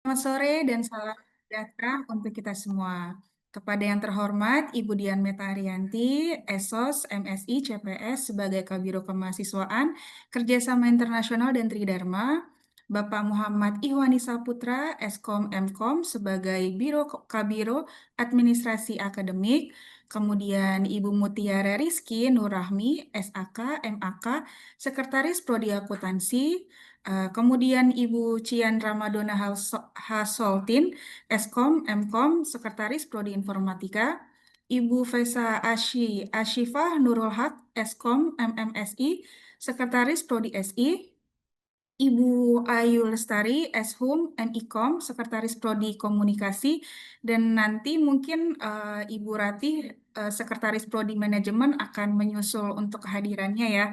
Selamat sore dan salam sejahtera untuk kita semua. Kepada yang terhormat Ibu Dian Meta Ariyanti, ESOS, MSI, CPS sebagai Kabiro Kemahasiswaan, Kerjasama Internasional dan Tridharma, Bapak Muhammad Ihwani Saputra, Eskom Mkom sebagai Kabiro Administrasi Akademik, kemudian Ibu Mutiara Rizky Nurrahmi, SAK, MAK, Sekretaris Prodi Akuntansi, kemudian Ibu Cian Ramadona Hasoltin, Eskom, Mkom, Sekretaris Prodi Informatika, Ibu Fesa Ashifah Nurul Haq, Eskom, MMSI, Sekretaris Prodi SI, Ibu Ayu Lestari, Eshum, Nikom, Sekretaris Prodi Komunikasi, dan nanti mungkin Ibu Ratih, Sekretaris Prodi Manajemen akan menyusul untuk kehadirannya ya.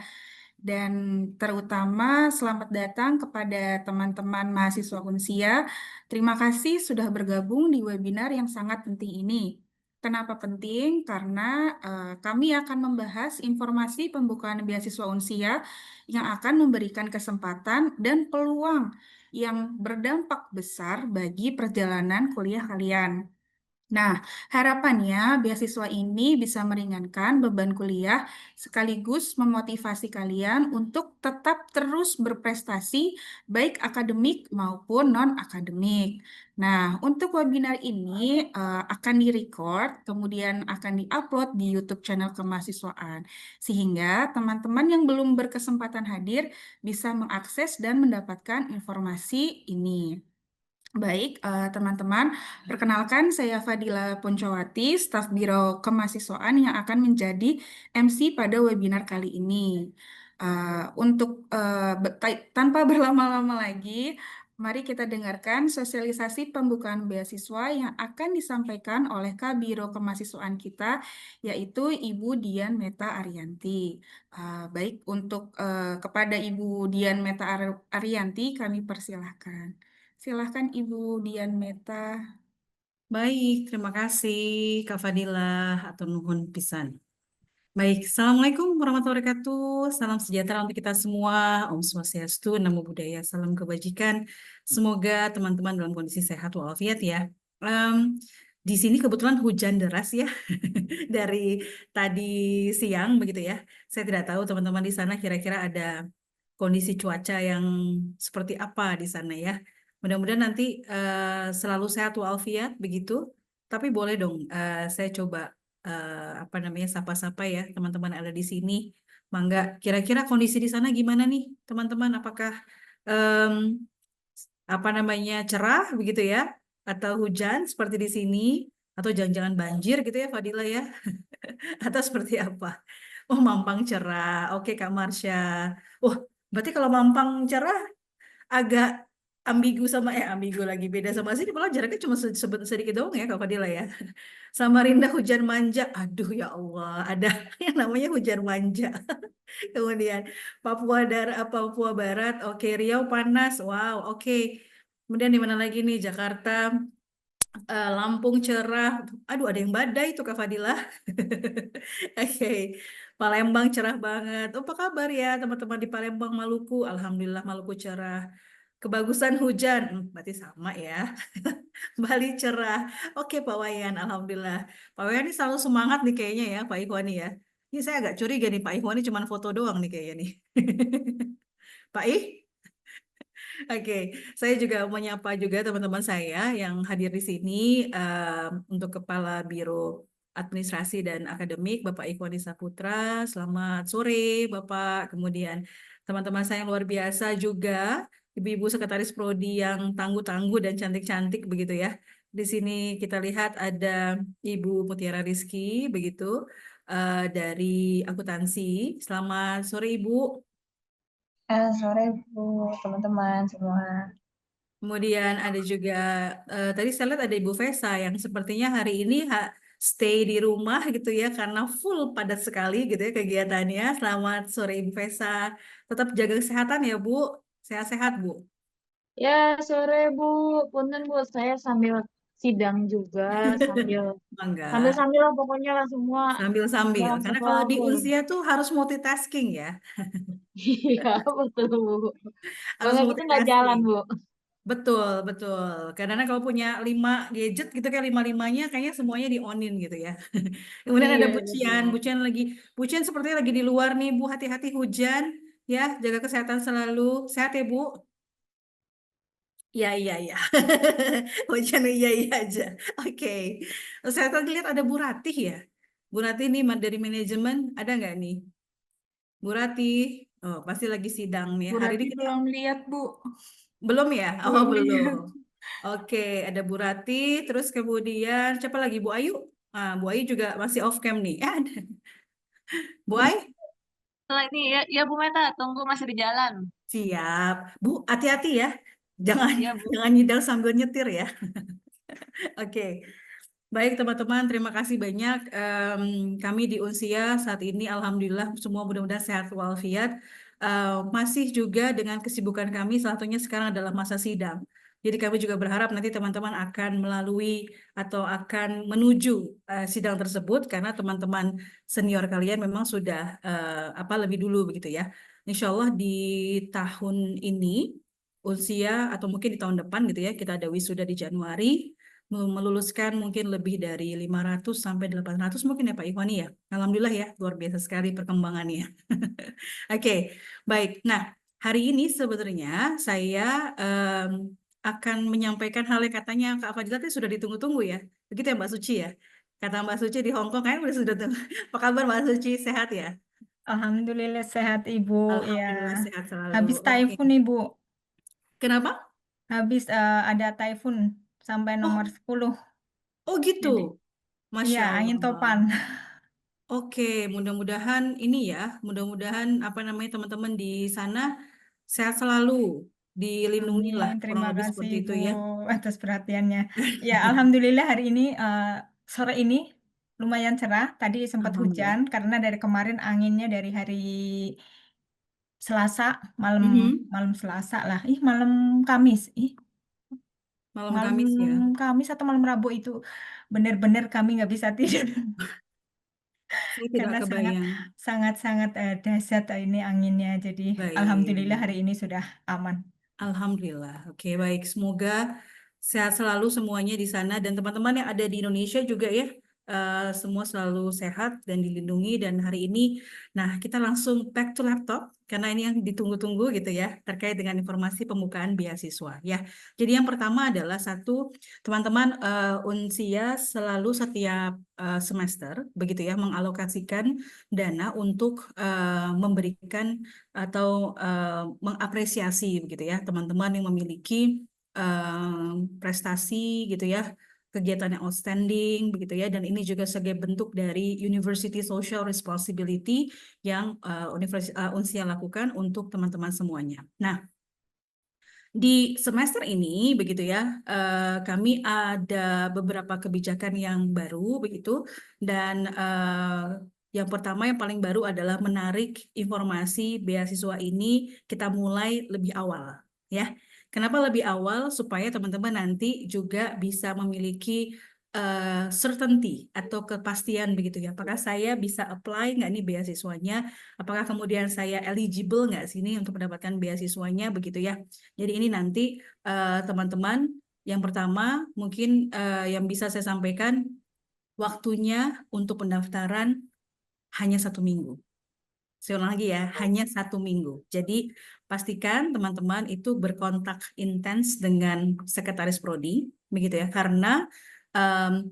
Dan terutama selamat datang kepada teman-teman mahasiswa Unsia. Terima kasih sudah bergabung di webinar yang sangat penting ini. Kenapa penting? Karena kami akan membahas informasi pembukaan beasiswa Unsia yang akan memberikan kesempatan dan peluang yang berdampak besar bagi perjalanan kuliah kalian. Nah, harapannya beasiswa ini bisa meringankan beban kuliah sekaligus memotivasi kalian untuk tetap terus berprestasi baik akademik maupun non-akademik. Nah, untuk webinar ini akan direcord, kemudian akan diupload di YouTube channel kemahasiswaan. Sehingga teman-teman yang belum berkesempatan hadir bisa mengakses dan mendapatkan informasi ini. Baik, teman-teman, perkenalkan saya Fadila Poncowati, staf Biro Kemahasiswaan yang akan menjadi MC pada webinar kali ini. Tanpa berlama-lama lagi, mari kita dengarkan sosialisasi pembukaan beasiswa yang akan disampaikan oleh Kabiro Kemahasiswaan kita, yaitu Ibu Dian Meta Ariyanti. Baik, untuk kepada Ibu Dian Meta Ariyanti, kami persilahkan. Silahkan Ibu Dian Meta. Baik, terima kasih Kak Fadila atau nuhun pisan. Baik, Assalamualaikum warahmatullahi wabarakatuh. Salam sejahtera untuk kita semua. Om Swastiastu, Namo Buddhaya, salam kebajikan. Semoga teman-teman dalam kondisi sehat walafiat ya. Di sini kebetulan hujan deras ya dari tadi siang begitu ya. Saya tidak tahu teman-teman di sana kira-kira ada kondisi cuaca yang seperti apa di sana ya. Mudah-mudahan nanti selalu sehat walafiat begitu. Tapi boleh dong saya coba apa namanya sapa-sapa ya teman-teman ada di sini. Mangga, kira-kira kondisi di sana gimana nih teman-teman? Apakah em, apa namanya cerah begitu ya? Atau hujan seperti di sini? Atau jangan-jangan banjir gitu ya Fadila ya? Atau seperti apa? Oh, Mampang cerah. Oke, Kak Marsha. Oh, berarti kalau Mampang cerah agak ambigu sama ambigu lagi beda sama sini. Malah jaraknya cuma sedikit doang ya Kak Fadila ya. Samarinda hujan manja. Aduh ya Allah, ada yang namanya hujan manja. Kemudian Papua Barat. Oke, Riau panas. Wow, oke. Kemudian di mana lagi nih? Jakarta, Lampung cerah. Aduh, ada yang badai tuh Kak Fadila. Oke, Palembang cerah banget. Oh, apa kabar ya teman-teman di Palembang, Maluku? Alhamdulillah Maluku cerah. Kebagusan hujan, berarti sama ya. Bali cerah. Oke, Pak Wayan, Alhamdulillah. Pak Wayan ini selalu semangat nih kayaknya ya, Pak Ikhwani ya. Ini saya agak curiga nih, Pak Ikhwani cuma foto doang nih kayaknya nih. Pak Ih? Oke, saya juga menyapa juga teman-teman saya yang hadir di sini untuk Kepala Biro Administrasi dan Akademik Bapak Ikhwani Saputra. Selamat sore Bapak. Kemudian teman-teman saya yang luar biasa juga, Ibu-ibu Sekretaris Prodi yang tangguh-tangguh dan cantik-cantik begitu ya. Di sini kita lihat ada Ibu Mutiara Rizky begitu dari akuntansi. Selamat sore Ibu. Sore Bu, teman-teman semua. Kemudian ada juga tadi saya lihat ada Ibu Vesa yang sepertinya hari ini stay di rumah gitu ya karena full padat sekali gitu ya kegiatannya. Selamat sore Ibu Vesa. Tetap jaga kesehatan ya Bu. Sehat-sehat Bu. Ya, sore Bu. Punten Bu, saya sambil sidang juga, sambil sambil Mangga. sambil lah pokoknya lah semua Sambil-sambil. dalam Karena satu kalau di waktu. usia tuh harus multitasking ya. Iya, betul Bu. Kalau Harus nggak gitu nggak jalan multitasking. Bu. Betul, betul. Karena kalau punya 5 gadget gitu kayak lima-limanya kayaknya semuanya di onin gitu ya. Kemudian ada Iya, Bucian, betul. Bucian sepertinya lagi di luar nih Bu, hati-hati hujan ya, jaga kesehatan selalu. Sehat ya Bu? Iya, iya, iya. Hujan iya, iya aja. Oke. Terus saya tadi lihat ada Bu Ratih ya. Bu Ratih nih dari manajemen, ada nggak nih? Bu Ratih, oh pasti lagi sidang nih. Bu Hari ini Rati kita belum lihat, Bu. belum ya? Oh Belum belum. lihat. Oke, ada Bu Ratih, terus kemudian siapa lagi? Bu Ayu? Ah, Bu Ayu juga masih off cam nih. Ada. Bu Ayu? Setelah ini ya, ya Bu Meta, tunggu masih di jalan. Siap. Bu, hati-hati ya. Jangan Iya Bu. jangan nyidal sambil nyetir ya. Oke. Baik teman-teman, terima kasih banyak. Kami di Unsia saat ini Alhamdulillah semua mudah-mudahan sehat walafiat. Masih juga dengan kesibukan kami, salah satunya sekarang adalah masa sidang. Jadi kami juga berharap nanti teman-teman akan melalui atau akan menuju sidang tersebut karena teman-teman senior kalian memang sudah lebih dulu begitu ya. Insya Allah di tahun ini Unsia atau mungkin di tahun depan gitu ya kita ada wisuda di Januari meluluskan mungkin lebih dari 500 sampai 800 mungkin ya Pak Ikhwani ya. Alhamdulillah ya, luar biasa sekali perkembangannya. Oke, baik. Nah, hari ini sebenarnya saya em, akan menyampaikan hal yang katanya Kak Fadilah tadi sudah ditunggu-tunggu ya. Begitu ya Mbak Suci ya. Kata Mbak Suci di Hong Kong kan sudah tunggu. Apa kabar Mbak Suci? Sehat ya? Alhamdulillah sehat Ibu. Ya, Alhamdulillah sehat selalu. habis Oke. taifun Ibu. Kenapa? Habis ada taifun sampai Oh, nomor 10. oh gitu. Jadi, iya Masya angin Allah. topan. Oke, mudah-mudahan ini ya, mudah-mudahan apa namanya teman-teman di sana sehat selalu, dilindungi lah, Amin. kurang Terima lebih kasih seperti itu Ibu ya. atas perhatiannya. Ya, alhamdulillah hari ini sore ini lumayan cerah. Tadi sempat Alhamdulillah. hujan karena dari kemarin anginnya dari hari Selasa, malam Mhm. malam Selasa lah. Malam Kamis. Malam Malam Kamis ya. Kamis atau malam Rabu itu benar-benar kami nggak bisa tidur Saya tidak karena sangat kebayang. sangat sangat dahsyat ini anginnya. Jadi alhamdulillah hari Baik. ini sudah aman. Alhamdulillah. Oke, baik. Semoga sehat selalu semuanya di sana dan teman-teman yang ada di Indonesia juga ya. Semua selalu sehat dan dilindungi dan hari ini, nah kita langsung back to laptop karena ini yang ditunggu-tunggu gitu ya terkait dengan informasi pembukaan beasiswa ya. Jadi yang pertama adalah satu teman-teman Unsia selalu setiap semester begitu ya mengalokasikan dana untuk memberikan atau mengapresiasi begitu ya teman-teman yang memiliki prestasi gitu ya kegiatan yang outstanding begitu ya dan ini juga sebagai bentuk dari University Social Responsibility yang Unsia lakukan untuk teman-teman semuanya. Nah, di semester ini begitu ya, kami ada beberapa kebijakan yang baru begitu dan yang pertama yang paling baru adalah menarik informasi beasiswa ini kita mulai lebih awal ya. Kenapa lebih awal? Supaya teman-teman nanti juga bisa memiliki certainty atau kepastian begitu ya. Apakah saya bisa apply nggak nih beasiswanya? Apakah kemudian saya eligible nggak sini untuk mendapatkan beasiswanya begitu ya? Jadi ini nanti teman-teman yang pertama mungkin yang bisa saya sampaikan waktunya untuk pendaftaran hanya 1 minggu. Saya ulang lagi ya, hanya 1 minggu. Jadi pastikan teman-teman itu berkontak intens dengan Sekretaris Prodi, begitu ya, karena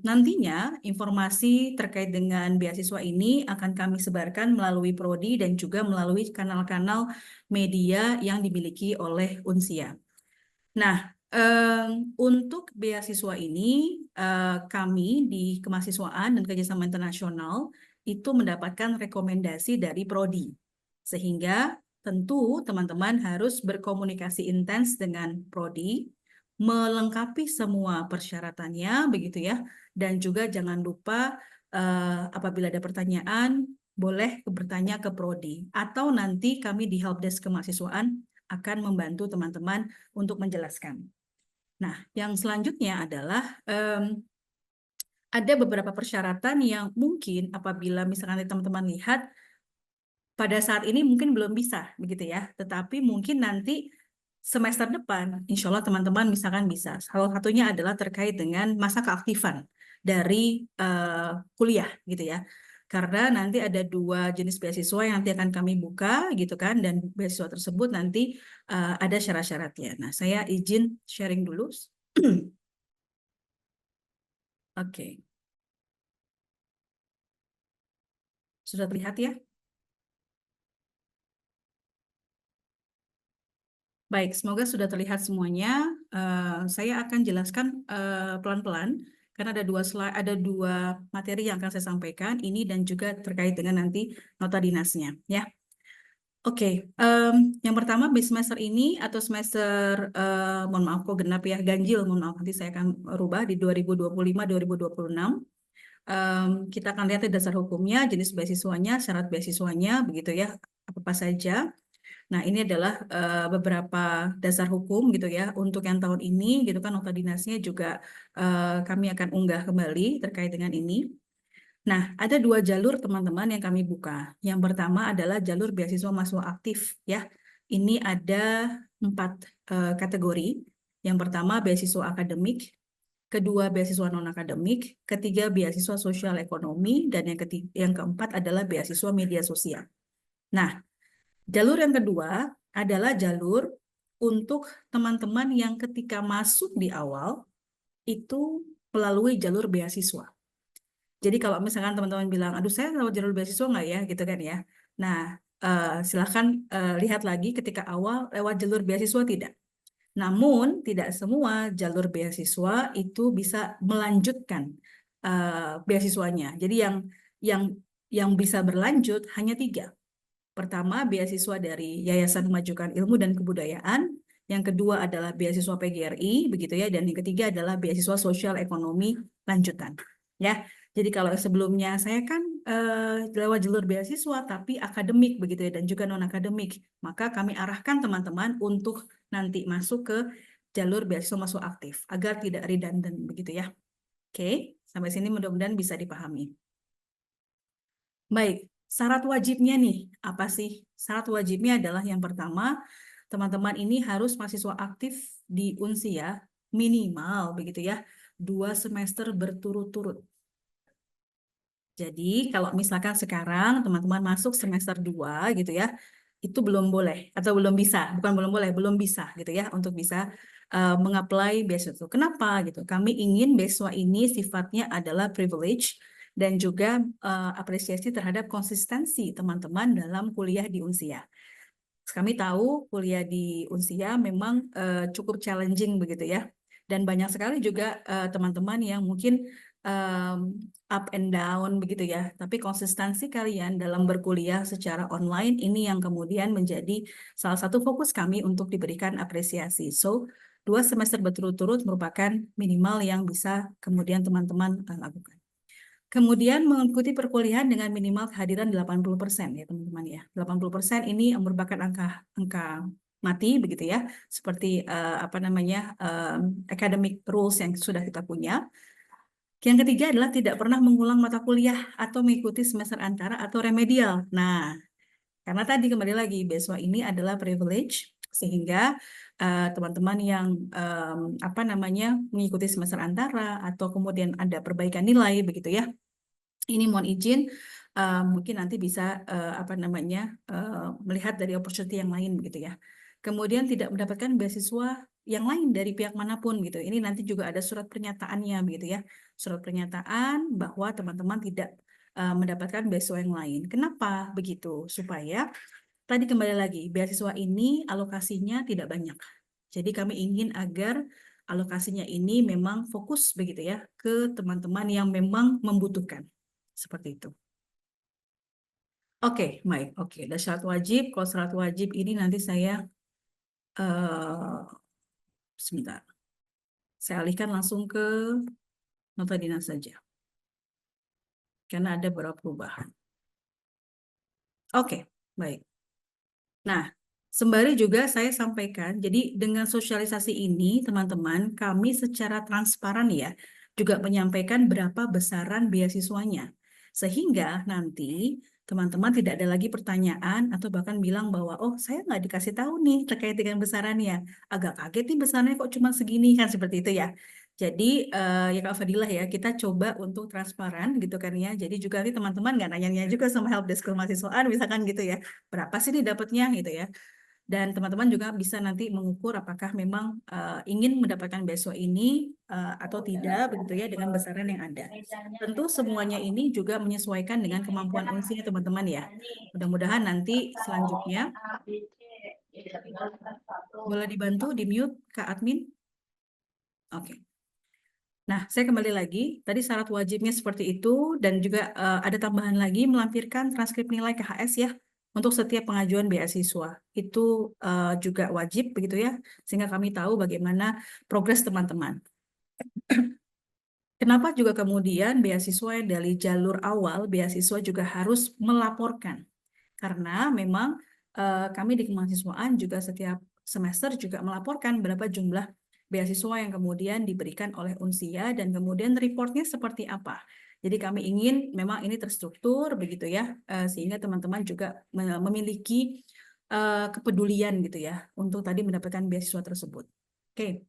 nantinya informasi terkait dengan beasiswa ini akan kami sebarkan melalui Prodi dan juga melalui kanal-kanal media yang dimiliki oleh Unsia. Nah, untuk beasiswa ini, kami di Kemahasiswaan dan Kerjasama Internasional itu mendapatkan rekomendasi dari Prodi. Sehingga tentu teman-teman harus berkomunikasi intens dengan Prodi, melengkapi semua persyaratannya, begitu ya. Dan juga jangan lupa apabila ada pertanyaan, boleh bertanya ke Prodi. Atau nanti kami di Helpdesk Kemahasiswaan akan membantu teman-teman untuk menjelaskan. Nah, yang selanjutnya adalah ada beberapa persyaratan yang mungkin apabila misalkan teman-teman lihat pada saat ini mungkin belum bisa begitu ya, tetapi mungkin nanti semester depan, insya Allah teman-teman misalkan bisa. Salah satunya adalah terkait dengan masa keaktifan dari kuliah gitu ya. Karena nanti ada 2 jenis beasiswa yang nanti akan kami buka gitu kan, dan beasiswa tersebut nanti ada syarat-syaratnya. Nah, saya izin sharing dulu. Oke, sudah terlihat ya? Baik, semoga sudah terlihat semuanya. Saya akan jelaskan pelan-pelan karena ada dua materi yang akan saya sampaikan ini dan juga terkait dengan nanti nota dinasnya, ya. Oke, yang pertama di semester ini atau semester mohon maaf kok genap ya, ganjil, mohon maaf, nanti saya akan rubah di 2025-2026. Kita akan lihat dasar hukumnya, jenis beasiswanya, syarat beasiswanya, begitu ya, apa saja. Nah, ini adalah beberapa dasar hukum gitu ya. Untuk yang tahun ini gitu kan nota dinasnya juga kami akan unggah kembali terkait dengan ini. Nah, ada 2 jalur teman-teman yang kami buka. Yang pertama adalah jalur beasiswa mahasiswa aktif ya. Ini ada 4 kategori. Yang pertama beasiswa akademik, kedua beasiswa non-akademik, ketiga beasiswa sosial ekonomi, dan yang keempat adalah beasiswa media sosial. Nah, jalur yang kedua adalah jalur untuk teman-teman yang ketika masuk di awal itu melalui jalur beasiswa. Jadi kalau misalkan teman-teman bilang, aduh saya lewat jalur beasiswa nggak ya, gitu kan ya. Nah, silahkan lihat lagi ketika awal lewat jalur beasiswa tidak. Namun tidak semua jalur beasiswa itu bisa melanjutkan beasiswanya. Jadi yang yang bisa berlanjut hanya 3. Pertama, beasiswa dari Yayasan Memajukan Ilmu dan Kebudayaan. Yang kedua adalah beasiswa PGRI, begitu ya. Dan yang ketiga adalah beasiswa sosial ekonomi lanjutan. Ya, jadi kalau sebelumnya saya kan lewat jalur beasiswa tapi akademik begitu ya, dan juga non akademik, maka kami arahkan teman-teman untuk nanti masuk ke jalur beasiswa masuk aktif agar tidak redundant begitu ya. Oke, sampai sini mudah-mudahan bisa dipahami. Baik, syarat wajibnya nih, apa sih? Syarat wajibnya adalah yang pertama, teman-teman ini harus mahasiswa aktif di Unsia minimal begitu ya, 2 semester berturut-turut. Jadi kalau misalkan sekarang teman-teman masuk semester 2 gitu ya, itu belum boleh atau belum bisa, bukan belum boleh, belum bisa gitu ya untuk bisa mengapply beasiswa itu. Kenapa gitu? Kami ingin beasiswa ini sifatnya adalah privilege dan juga apresiasi terhadap konsistensi teman-teman dalam kuliah di Unsia. Kami tahu kuliah di Unsia memang cukup challenging begitu ya. Dan banyak sekali juga teman-teman yang mungkin up and down begitu ya. Tapi konsistensi kalian dalam berkuliah secara online ini yang kemudian menjadi salah satu fokus kami untuk diberikan apresiasi. So, 2 semester berturut-turut merupakan minimal yang bisa kemudian teman-teman lakukan. Kemudian mengikuti perkuliahan dengan minimal kehadiran 80% ya teman-teman ya. 80% ini merupakan angka mati begitu ya. Seperti academic rules yang sudah kita punya. Yang ketiga adalah tidak pernah mengulang mata kuliah atau mengikuti semester antara atau remedial. Nah, karena tadi kembali lagi beasiswa ini adalah privilege sehingga teman-teman yang mengikuti semester antara atau kemudian ada perbaikan nilai begitu ya. Ini mohon izin mungkin nanti bisa melihat dari opportunity yang lain begitu ya. Kemudian tidak mendapatkan beasiswa yang lain dari pihak manapun gitu. Ini nanti juga ada surat pernyataannya begitu ya. Surat pernyataan bahwa teman-teman tidak mendapatkan beasiswa yang lain. Kenapa begitu? Supaya tadi kembali lagi beasiswa ini alokasinya tidak banyak. Jadi kami ingin agar alokasinya ini memang fokus begitu ya ke teman-teman yang memang membutuhkan. Seperti itu. Oke, baik. Oke, ada syarat wajib. Kalau syarat wajib ini nanti saya sebentar. Saya alihkan langsung ke nota dinas saja. Karena ada beberapa perubahan. Oke, baik. Nah, sembari juga saya sampaikan, jadi dengan sosialisasi ini, teman-teman, kami secara transparan ya, juga menyampaikan berapa besaran beasiswanya. Sehingga nanti teman-teman tidak ada lagi pertanyaan atau bahkan bilang bahwa oh saya nggak dikasih tahu nih terkait dengan besarannya, agak kaget nih besarannya kok cuma segini kan seperti itu ya. Jadi ya Kak Fadilah ya kita coba untuk transparan gitu kan ya. Jadi juga nanti teman-teman nggak nanya-nanya juga sama helpdesk kemahasiswaan misalkan gitu ya. Berapa sih nih dapatnya gitu ya. Dan teman-teman juga bisa nanti mengukur apakah memang ingin mendapatkan beasiswa ini atau tidak begitu ya dengan besaran yang ada. Tentu semuanya ini juga menyesuaikan dengan kemampuan usia teman-teman ya. Mudah-mudahan nanti selanjutnya boleh dibantu di mute Kak Admin. Oke. Nah, saya kembali lagi. Tadi syarat wajibnya seperti itu dan juga ada tambahan lagi melampirkan transkrip nilai KHS ya untuk setiap pengajuan beasiswa. Itu juga wajib begitu ya, sehingga kami tahu bagaimana progres teman-teman. Kenapa juga kemudian beasiswa yang dari jalur awal beasiswa juga harus melaporkan? Karena memang kami di kemahasiswaan juga setiap semester juga melaporkan berapa jumlah beasiswa yang kemudian diberikan oleh Unsia dan kemudian reportnya seperti apa. Jadi kami ingin memang ini terstruktur begitu ya, sehingga teman-teman juga memiliki kepedulian gitu ya untuk tadi mendapatkan beasiswa tersebut. Oke.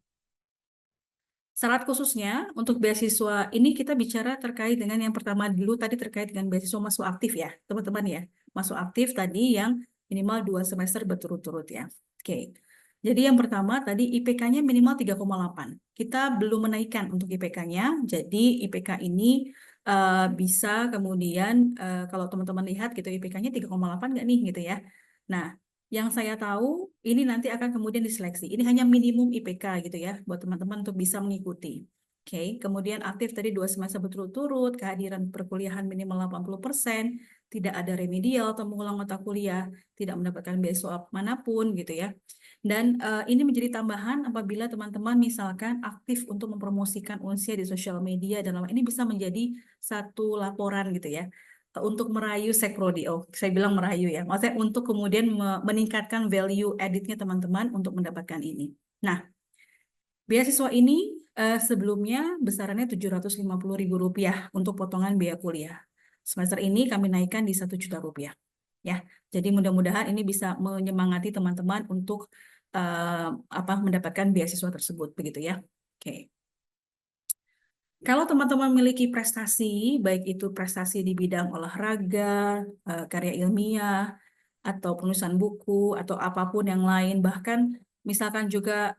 Syarat khususnya untuk beasiswa ini kita bicara terkait dengan yang pertama dulu tadi terkait dengan beasiswa masuk aktif ya, teman-teman ya. Masuk aktif tadi yang minimal 2 semester berturut-turut ya. Oke. Jadi yang pertama tadi IPK-nya minimal 3,8. Kita belum menaikkan untuk IPK-nya. Jadi IPK ini bisa kemudian kalau teman-teman lihat gitu IPK-nya 3,8 nggak nih gitu ya. Nah, yang saya tahu ini nanti akan kemudian diseleksi. Ini hanya minimum IPK gitu ya buat teman-teman untuk bisa mengikuti. Oke, kemudian aktif tadi 2 semester berturut-turut, kehadiran perkuliahan minimal 80%, tidak ada remedial atau mengulang mata kuliah, tidak mendapatkan beasiswa manapun gitu ya. Dan ini menjadi tambahan apabila teman-teman misalkan aktif untuk mempromosikan Unsia di sosial media dan ini bisa menjadi satu laporan gitu ya untuk merayu Sekprodi. Oh, saya bilang merayu ya. Maksudnya untuk kemudian meningkatkan value editnya teman-teman untuk mendapatkan ini. Nah, beasiswa ini sebelumnya besarannya Rp750.000 untuk potongan biaya kuliah. Semester ini kami naikkan di Rp1 juta. Ya, jadi mudah-mudahan ini bisa menyemangati teman-teman untuk mendapatkan beasiswa tersebut, begitu ya. Oke. Kalau teman-teman memiliki prestasi, baik itu prestasi di bidang olahraga, karya ilmiah, atau penulisan buku, atau apapun yang lain, bahkan misalkan juga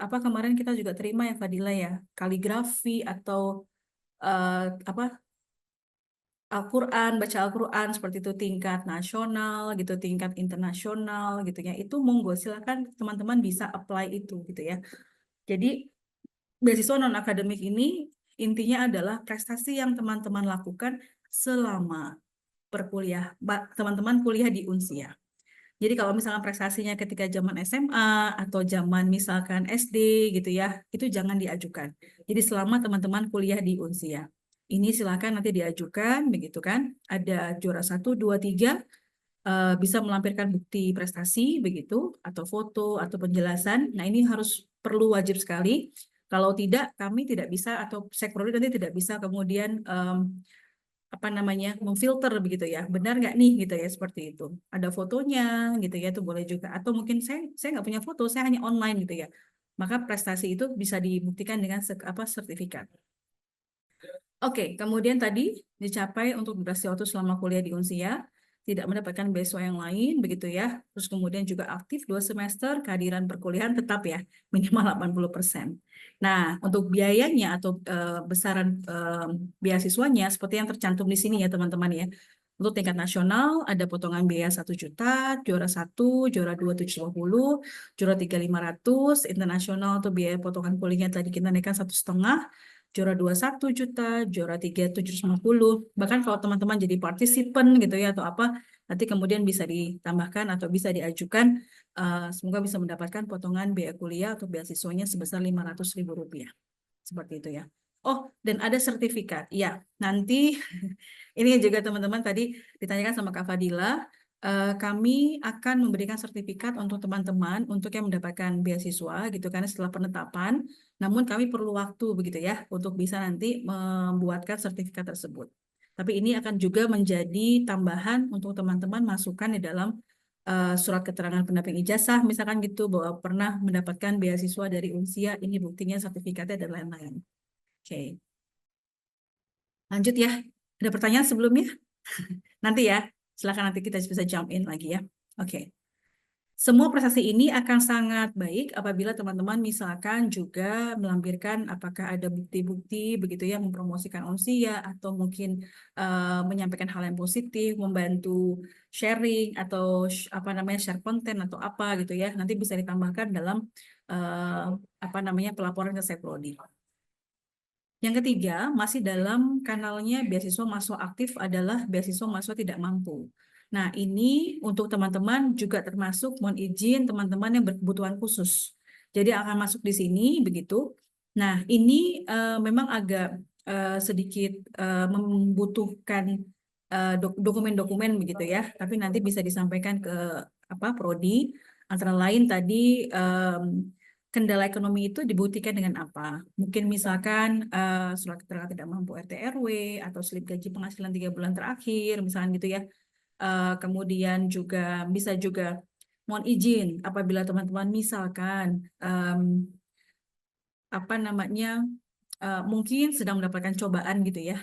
kemarin kita juga terima ya Fadila ya, kaligrafi atau apa Al-Quran, baca Al-Quran seperti itu tingkat nasional gitu, tingkat internasional gitu ya. Itu monggo silakan teman-teman bisa apply itu gitu ya. Jadi beasiswa non akademik ini intinya adalah prestasi yang teman-teman lakukan selama teman-teman kuliah di Unsia. Jadi kalau misalkan prestasinya ketika zaman SMA atau zaman misalkan SD gitu ya, itu jangan diajukan. Jadi selama teman-teman kuliah di Unsia. Ini silakan nanti diajukan, begitu kan? Ada juara 1, 2, 3, bisa melampirkan bukti prestasi, begitu, atau foto, atau penjelasan. Nah ini harus perlu wajib sekali. Kalau tidak, kami tidak bisa, atau Sekprodi nanti tidak bisa kemudian memfilter begitu ya, benar nggak nih gitu ya, seperti itu. Ada fotonya gitu ya, itu boleh juga. Atau mungkin saya nggak punya foto, saya hanya online gitu ya. Maka prestasi itu bisa dibuktikan dengan sertifikat. Oke, kemudian tadi dicapai untuk durasi waktu selama kuliah di Unsia, tidak mendapatkan beasiswa yang lain, begitu ya. Terus kemudian juga aktif 2 semester, kehadiran perkuliahan tetap ya, minimal 80%. Nah, untuk biayanya atau besaran beasiswanya, seperti yang tercantum di sini ya teman-teman ya. Untuk tingkat nasional, ada potongan biaya 1 juta, juara 1, juara 2, 750, juara 3, 500, internasional atau biaya potongan kuliahnya tadi kita naikkan 1,5, juara 2 1 juta, juara 3 750. Bahkan kalau teman-teman jadi partisipan gitu ya atau apa, nanti kemudian bisa ditambahkan atau bisa diajukan, semoga bisa mendapatkan potongan biaya kuliah atau beasiswanya sebesar Rp500.000. Seperti itu ya. Oh, dan ada sertifikat. Ya, nanti ini juga teman-teman tadi ditanyakan sama Kak Fadila, kami akan memberikan sertifikat untuk teman-teman untuk yang mendapatkan beasiswa gitu karena setelah penetapan. Namun kami perlu waktu begitu ya untuk bisa nanti membuatkan sertifikat tersebut. Tapi ini akan juga menjadi tambahan untuk teman-teman masukkan di dalam surat keterangan pendamping ijazah, misalkan gitu, bahwa pernah mendapatkan beasiswa dari Unsia, ini buktinya, sertifikatnya, dan lain-lain. Oke, lanjut ya. Ada pertanyaan sebelumnya? Nanti ya, silakan nanti kita bisa jump in lagi ya. Oke. Semua prestasi ini akan sangat baik apabila teman-teman misalkan juga melampirkan apakah ada bukti-bukti begitu ya, mempromosikan Unsia atau mungkin menyampaikan hal yang positif, membantu sharing atau apa namanya, share konten atau apa gitu ya. Nanti bisa ditambahkan dalam apa namanya, pelaporan ke Seprodi. Yang ketiga, masih dalam kanalnya beasiswa mahasiswa aktif adalah beasiswa mahasiswa tidak mampu. Nah, ini untuk teman-teman juga termasuk mohon izin teman-teman yang berkebutuhan khusus. Jadi akan masuk di sini begitu. Nah, ini memang agak sedikit membutuhkan dokumen-dokumen begitu ya. Tapi nanti bisa disampaikan ke apa, Prodi. Antara lain tadi kendala ekonomi itu dibuktikan dengan apa? Mungkin misalkan surat keterangan tidak mampu RT RW atau slip gaji penghasilan 3 bulan terakhir, misalkan gitu ya. Kemudian juga bisa juga mohon izin apabila teman-teman misalkan apa namanya, mungkin sedang mendapatkan cobaan gitu ya.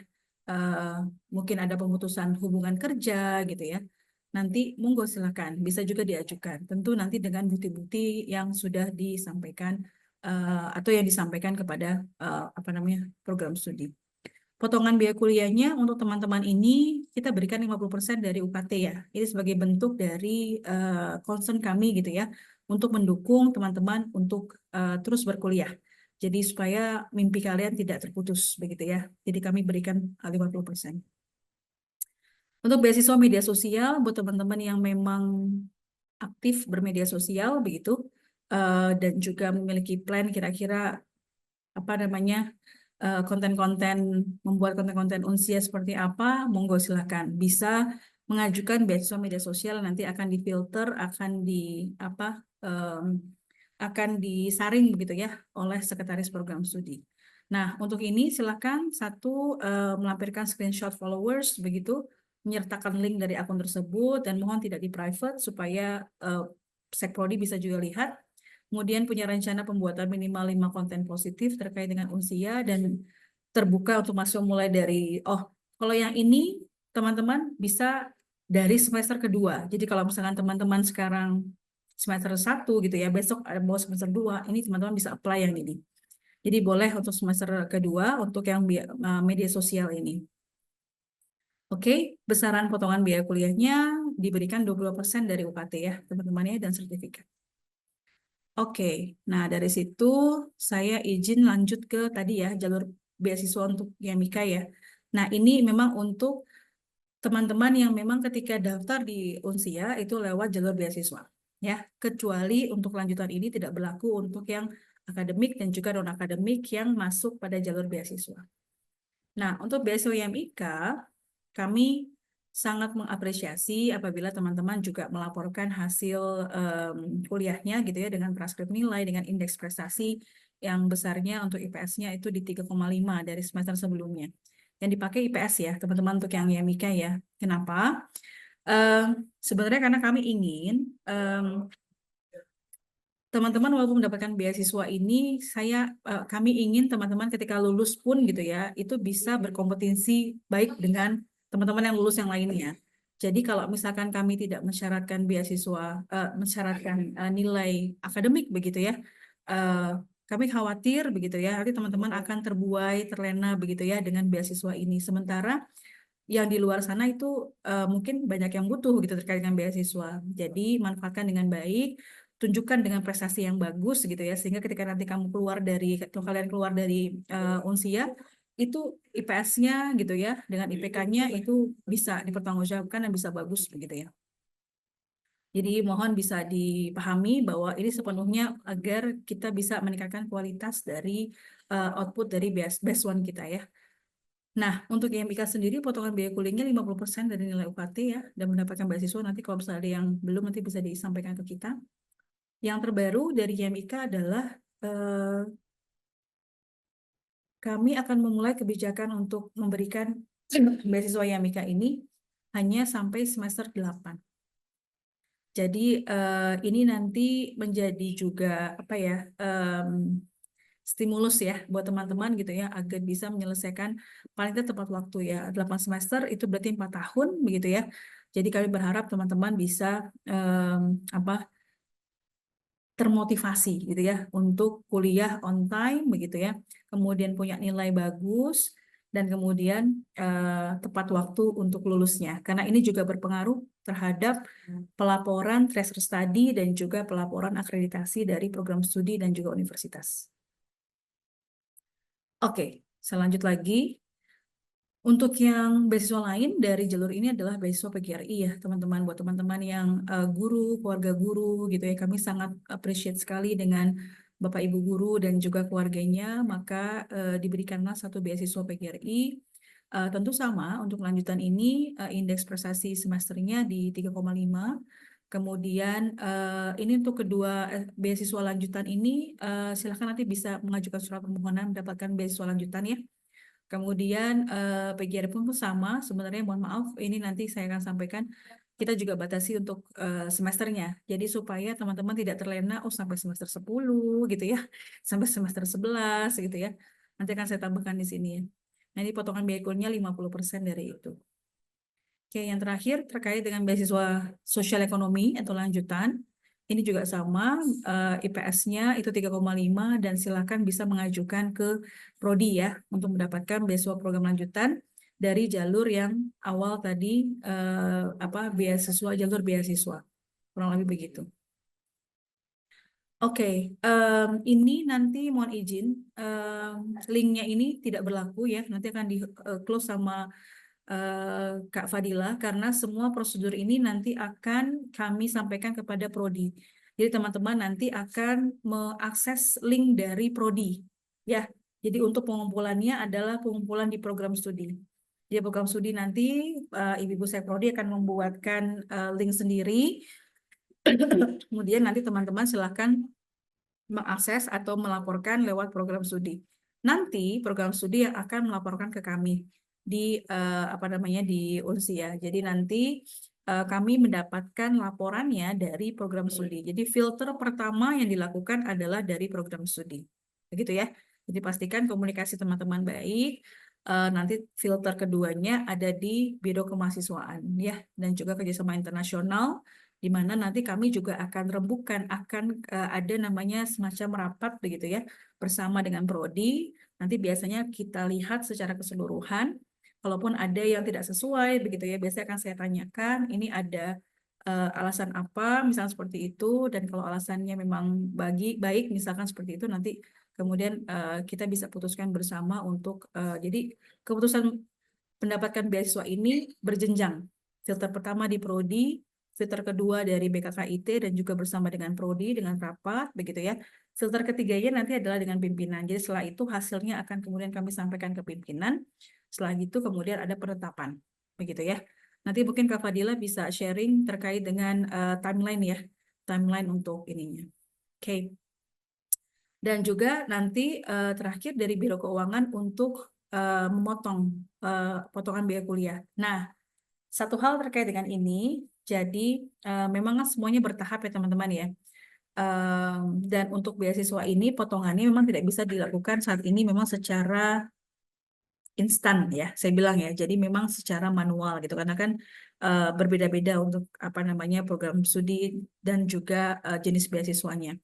Mungkin ada pemutusan hubungan kerja gitu ya. Nanti monggo silakan, bisa juga diajukan. Tentu nanti dengan bukti-bukti yang sudah disampaikan atau yang disampaikan kepada apa namanya, program studi. Potongan biaya kuliahnya untuk teman-teman ini kita berikan 50% dari UKT ya. Ini sebagai bentuk dari concern kami gitu ya, untuk mendukung teman-teman untuk terus berkuliah. Jadi supaya mimpi kalian tidak terputus begitu ya. Jadi kami berikan 50%. Untuk beasiswa media sosial buat teman-teman yang memang aktif bermedia sosial begitu dan juga memiliki plan kira-kira apa namanya, konten-konten, membuat konten-konten Unsia seperti apa, monggo silakan bisa mengajukan beasiswa media sosial, nanti akan difilter, akan di apa, akan disaring begitu ya oleh sekretaris program studi. Nah, untuk ini silakan satu melampirkan screenshot followers begitu, menyertakan link dari akun tersebut dan mohon tidak di private supaya Sekprodi bisa juga lihat. Kemudian punya rencana pembuatan minimal 5 konten positif terkait dengan Unsia dan terbuka untuk masuk mulai dari, kalau yang ini teman-teman bisa dari semester kedua. Jadi kalau misalkan teman-teman sekarang semester 1 gitu ya, besok ada mau semester 2, ini teman-teman bisa apply yang ini. Jadi boleh untuk semester kedua untuk yang media sosial ini. Oke, besaran potongan biaya kuliahnya diberikan 20% dari UKT ya, teman-temannya, dan sertifikat. Oke, nah dari situ saya izin lanjut ke tadi ya, jalur beasiswa untuk YMIKA ya. Nah ini memang untuk teman-teman yang memang ketika daftar di Unsia itu lewat jalur beasiswa ya, kecuali untuk lanjutan ini tidak berlaku untuk yang akademik dan juga non-akademik yang masuk pada jalur beasiswa. Nah, untuk beasiswa YMIKA, kami sangat mengapresiasi apabila teman-teman juga melaporkan hasil kuliahnya gitu ya, dengan transkrip nilai, dengan indeks prestasi yang besarnya untuk IPS-nya itu di 3,5 dari semester sebelumnya. Yang dipakai IPS ya, teman-teman, untuk yang YMIKA ya. Kenapa? Sebenarnya karena kami ingin teman-teman walaupun mendapatkan beasiswa ini, kami ingin teman-teman ketika lulus pun gitu ya, itu bisa berkompetensi baik dengan teman-teman yang lulus yang lainnya. Jadi kalau misalkan kami tidak mensyaratkan beasiswa, mensyaratkan nilai akademik begitu ya, kami khawatir begitu ya, nanti teman-teman akan terbuai, terlena begitu ya dengan beasiswa ini. Sementara yang di luar sana itu mungkin banyak yang butuh gitu terkait dengan beasiswa. Jadi manfaatkan dengan baik, tunjukkan dengan prestasi yang bagus gitu ya, sehingga ketika nanti kamu keluar dari atau kalian keluar dari Unsia itu IPS-nya gitu ya dengan IPK-nya itu bisa dipertanggungjawabkan dan bisa bagus begitu ya. Jadi mohon bisa dipahami bahwa ini sepenuhnya agar kita bisa meningkatkan kualitas dari output dari base one kita ya. Nah, untuk YMIKA sendiri potongan biaya kuliahnya 50% dari nilai UKT ya, dan mendapatkan beasiswa. Nanti kalau misalnya ada yang belum, nanti bisa disampaikan ke kita. Yang terbaru dari YMIKA adalah kami akan memulai kebijakan untuk memberikan beasiswa Yamika ini hanya sampai semester 8. Jadi ini nanti menjadi juga apa ya, stimulus ya buat teman-teman gitu ya, agar bisa menyelesaikan paling tidak tepat waktu ya. 8 semester itu berarti 4 tahun begitu ya. Jadi kami berharap teman-teman bisa termotivasi gitu ya untuk kuliah on time begitu ya, kemudian punya nilai bagus dan kemudian tepat waktu untuk lulusnya, karena ini juga berpengaruh terhadap pelaporan tracer study dan juga pelaporan akreditasi dari program studi dan juga universitas. Oke, saya lanjut lagi. Untuk yang beasiswa lain dari jalur ini adalah beasiswa PGRI ya teman-teman. Buat teman-teman yang guru, keluarga guru gitu ya, kami sangat appreciate sekali dengan Bapak Ibu guru dan juga keluarganya, maka diberikanlah satu beasiswa PGRI. Tentu sama untuk lanjutan ini, indeks prestasi semesternya di 3,5. Kemudian ini untuk kedua beasiswa lanjutan ini, silakan nanti bisa mengajukan surat permohonan mendapatkan beasiswa lanjutan ya. Kemudian PGRI pun sama, sebenarnya mohon maaf, ini nanti saya akan sampaikan, kita juga batasi untuk semesternya. Jadi supaya teman-teman tidak terlena, oh sampai semester 10 gitu ya, sampai semester 11 gitu ya. Nanti akan saya tambahkan di sini ya. Nah ini potongan biaya kuliahnya 50% dari itu. Oke, yang terakhir terkait dengan beasiswa sosial ekonomi atau lanjutan. Ini juga sama, IPS-nya itu 3,5 dan silakan bisa mengajukan ke Prodi ya untuk mendapatkan beasiswa program lanjutan dari jalur yang awal tadi beasiswa, jalur beasiswa. Kurang lebih begitu. Oke, ini nanti mohon izin, linknya ini tidak berlaku ya, nanti akan di close sama Kak Fadila, karena semua prosedur ini nanti akan kami sampaikan kepada Prodi. Jadi teman-teman nanti akan mengakses link dari Prodi. Ya, jadi untuk pengumpulannya adalah pengumpulan di program studi. Di program studi nanti Ibu-Ibu saya Prodi akan membuatkan link sendiri. Kemudian nanti teman-teman silakan mengakses atau melaporkan lewat program studi. Nanti program studi yang akan melaporkan ke kami di di UNSI ya. Jadi nanti kami mendapatkan laporannya dari program studi. Jadi filter pertama yang dilakukan adalah dari program studi. Begitu ya. Jadi pastikan komunikasi teman-teman baik. Nanti filter keduanya ada di Biro Kemahasiswaan ya, dan juga kerjasama internasional, di mana nanti kami juga akan rembukan, akan ada namanya semacam rapat begitu ya bersama dengan Prodi. Nanti biasanya kita lihat secara keseluruhan. Kalaupun ada yang tidak sesuai begitu ya, biasanya akan saya tanyakan, ini ada alasan apa, misalnya seperti itu, dan kalau alasannya memang baik, misalkan seperti itu, nanti kemudian kita bisa putuskan bersama untuk, jadi keputusan mendapatkan beasiswa ini berjenjang. Filter pertama di Prodi, filter kedua dari BKKIT dan juga bersama dengan Prodi, dengan rapat, begitu ya. Filter ketiganya nanti adalah dengan pimpinan. Jadi setelah itu hasilnya akan kemudian kami sampaikan ke pimpinan. Setelah itu kemudian ada penetapan, begitu ya. Nanti mungkin Kak Fadila bisa sharing terkait dengan timeline ya, timeline untuk ininya. Oke. Dan juga nanti terakhir dari Biro Keuangan untuk memotong potongan biaya kuliah. Nah, satu hal terkait dengan ini, jadi memang semuanya bertahap ya teman-teman ya. Dan untuk beasiswa ini potongannya memang tidak bisa dilakukan saat ini memang secara instan ya, saya bilang ya. Jadi memang secara manual gitu, karena kan berbeda-beda untuk program studi dan juga jenis beasiswanya.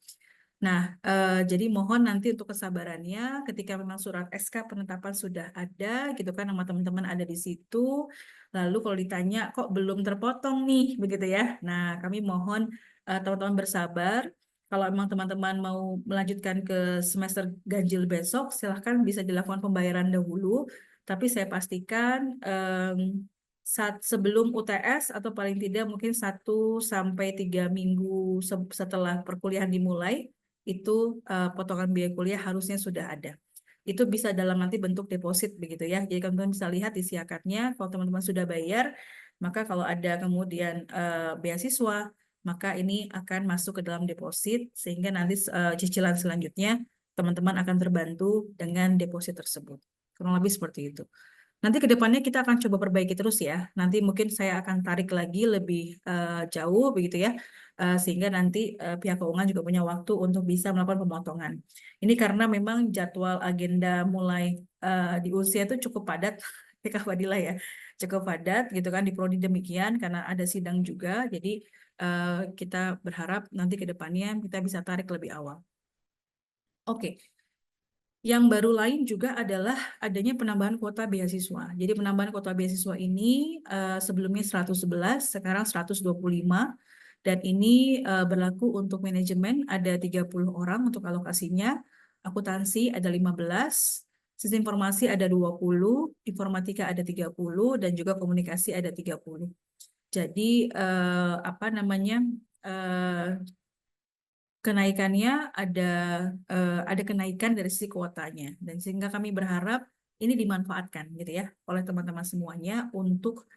Nah, jadi mohon nanti untuk kesabarannya ketika memang surat SK penetapan sudah ada gitu kan, nama teman-teman ada di situ. Lalu kalau ditanya kok belum terpotong nih begitu ya. Nah, kami mohon teman-teman bersabar. Kalau memang teman-teman mau melanjutkan ke semester ganjil besok, silahkan bisa dilakukan pembayaran dahulu. Tapi saya pastikan saat sebelum UTS atau paling tidak mungkin 1 sampai 3 minggu setelah perkuliahan dimulai, itu potongan biaya kuliah harusnya sudah ada. Itu bisa dalam nanti bentuk deposit begitu ya. Jadi teman-teman bisa lihat isi akadnya, kalau teman-teman sudah bayar, maka kalau ada kemudian beasiswa, maka ini akan masuk ke dalam deposit, sehingga nanti cicilan selanjutnya teman-teman akan terbantu dengan deposit tersebut. Kurang lebih seperti itu. Nanti ke depannya kita akan coba perbaiki terus ya. Nanti mungkin saya akan tarik lagi lebih jauh begitu ya. Sehingga nanti pihak keuangan juga punya waktu untuk bisa melakukan pemotongan. Ini karena memang jadwal agenda mulai di usia itu cukup padat, ya Kak Fadila ya. Cukup padat gitu kan di prodi demikian karena ada sidang juga. Jadi kita berharap nanti ke depannya kita bisa tarik lebih awal. Oke. Yang baru lain juga adalah adanya penambahan kuota beasiswa. Jadi penambahan kuota beasiswa ini sebelumnya 111, sekarang 125. Dan ini berlaku untuk manajemen ada 30 orang untuk alokasinya, akuntansi ada 15, sistem informasi ada 20, informatika ada 30, dan juga komunikasi ada 30. Jadi apa namanya kenaikannya ada kenaikan dari sisi kuotanya dan sehingga kami berharap ini dimanfaatkan gitu ya oleh teman-teman semuanya untuk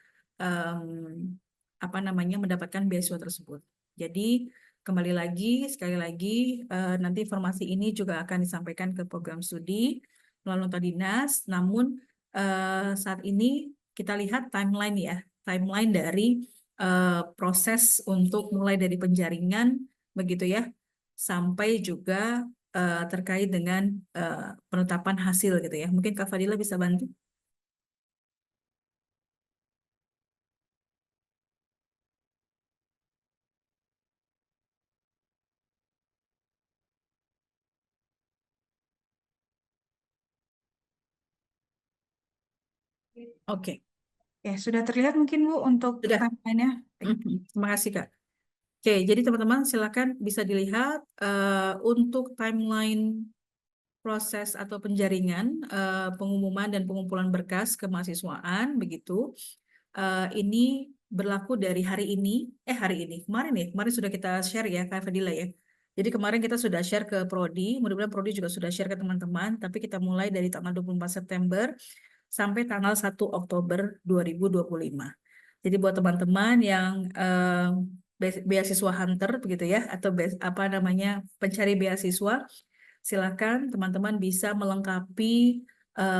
apa namanya mendapatkan beasiswa tersebut. Jadi kembali lagi sekali lagi nanti informasi ini juga akan disampaikan ke program studi melalui nota dinas. Namun saat ini kita lihat timeline dari proses untuk mulai dari penjaringan begitu ya sampai juga terkait dengan penetapan hasil gitu ya. Mungkin Kak Fadila bisa bantu. Oke, Ya, sudah terlihat mungkin Bu untuk sudah. timeline-nya. Terima kasih Kak. Oke, jadi teman-teman silakan bisa dilihat untuk timeline proses atau penjaringan pengumuman dan pengumpulan berkas kemahasiswaan begitu. Ini berlaku dari kemarin sudah kita share ya Kak Fadila ya. Jadi kemarin kita sudah share ke Prodi, mudah-mudahan Prodi juga sudah share ke teman-teman, tapi kita mulai dari tanggal 24 September sampai tanggal 1 Oktober 2025. Jadi buat teman-teman yang beasiswa hunter begitu ya atau apa namanya pencari beasiswa, silakan teman-teman bisa melengkapi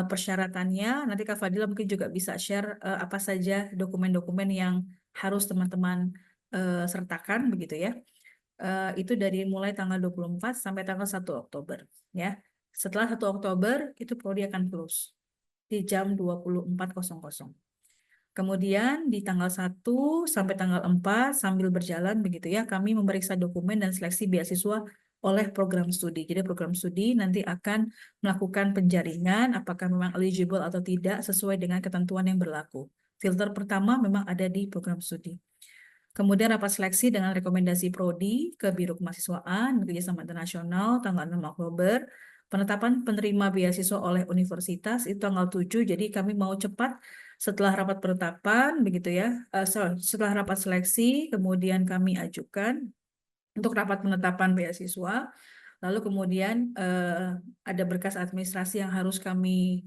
persyaratannya. Nanti Kak Fadila mungkin juga bisa share apa saja dokumen-dokumen yang harus teman-teman sertakan begitu ya. Itu dari mulai tanggal 24 sampai tanggal 1 Oktober ya. Setelah 1 Oktober itu prodi akan close di jam 24.00. Kemudian di tanggal 1 sampai tanggal 4 sambil berjalan begitu ya, kami memeriksa dokumen dan seleksi beasiswa oleh program studi. Jadi program studi nanti akan melakukan penjaringan apakah memang eligible atau tidak sesuai dengan ketentuan yang berlaku. Filter pertama memang ada di program studi. Kemudian rapat seleksi dengan rekomendasi prodi ke Biro Kemahasiswaan Kerjasama Internasional tanggal 6 Oktober. Penetapan penerima beasiswa oleh universitas itu tanggal 7. Jadi kami mau cepat setelah rapat penetapan begitu ya. Setelah rapat seleksi kemudian kami ajukan untuk rapat penetapan beasiswa. Lalu kemudian ada berkas administrasi yang harus kami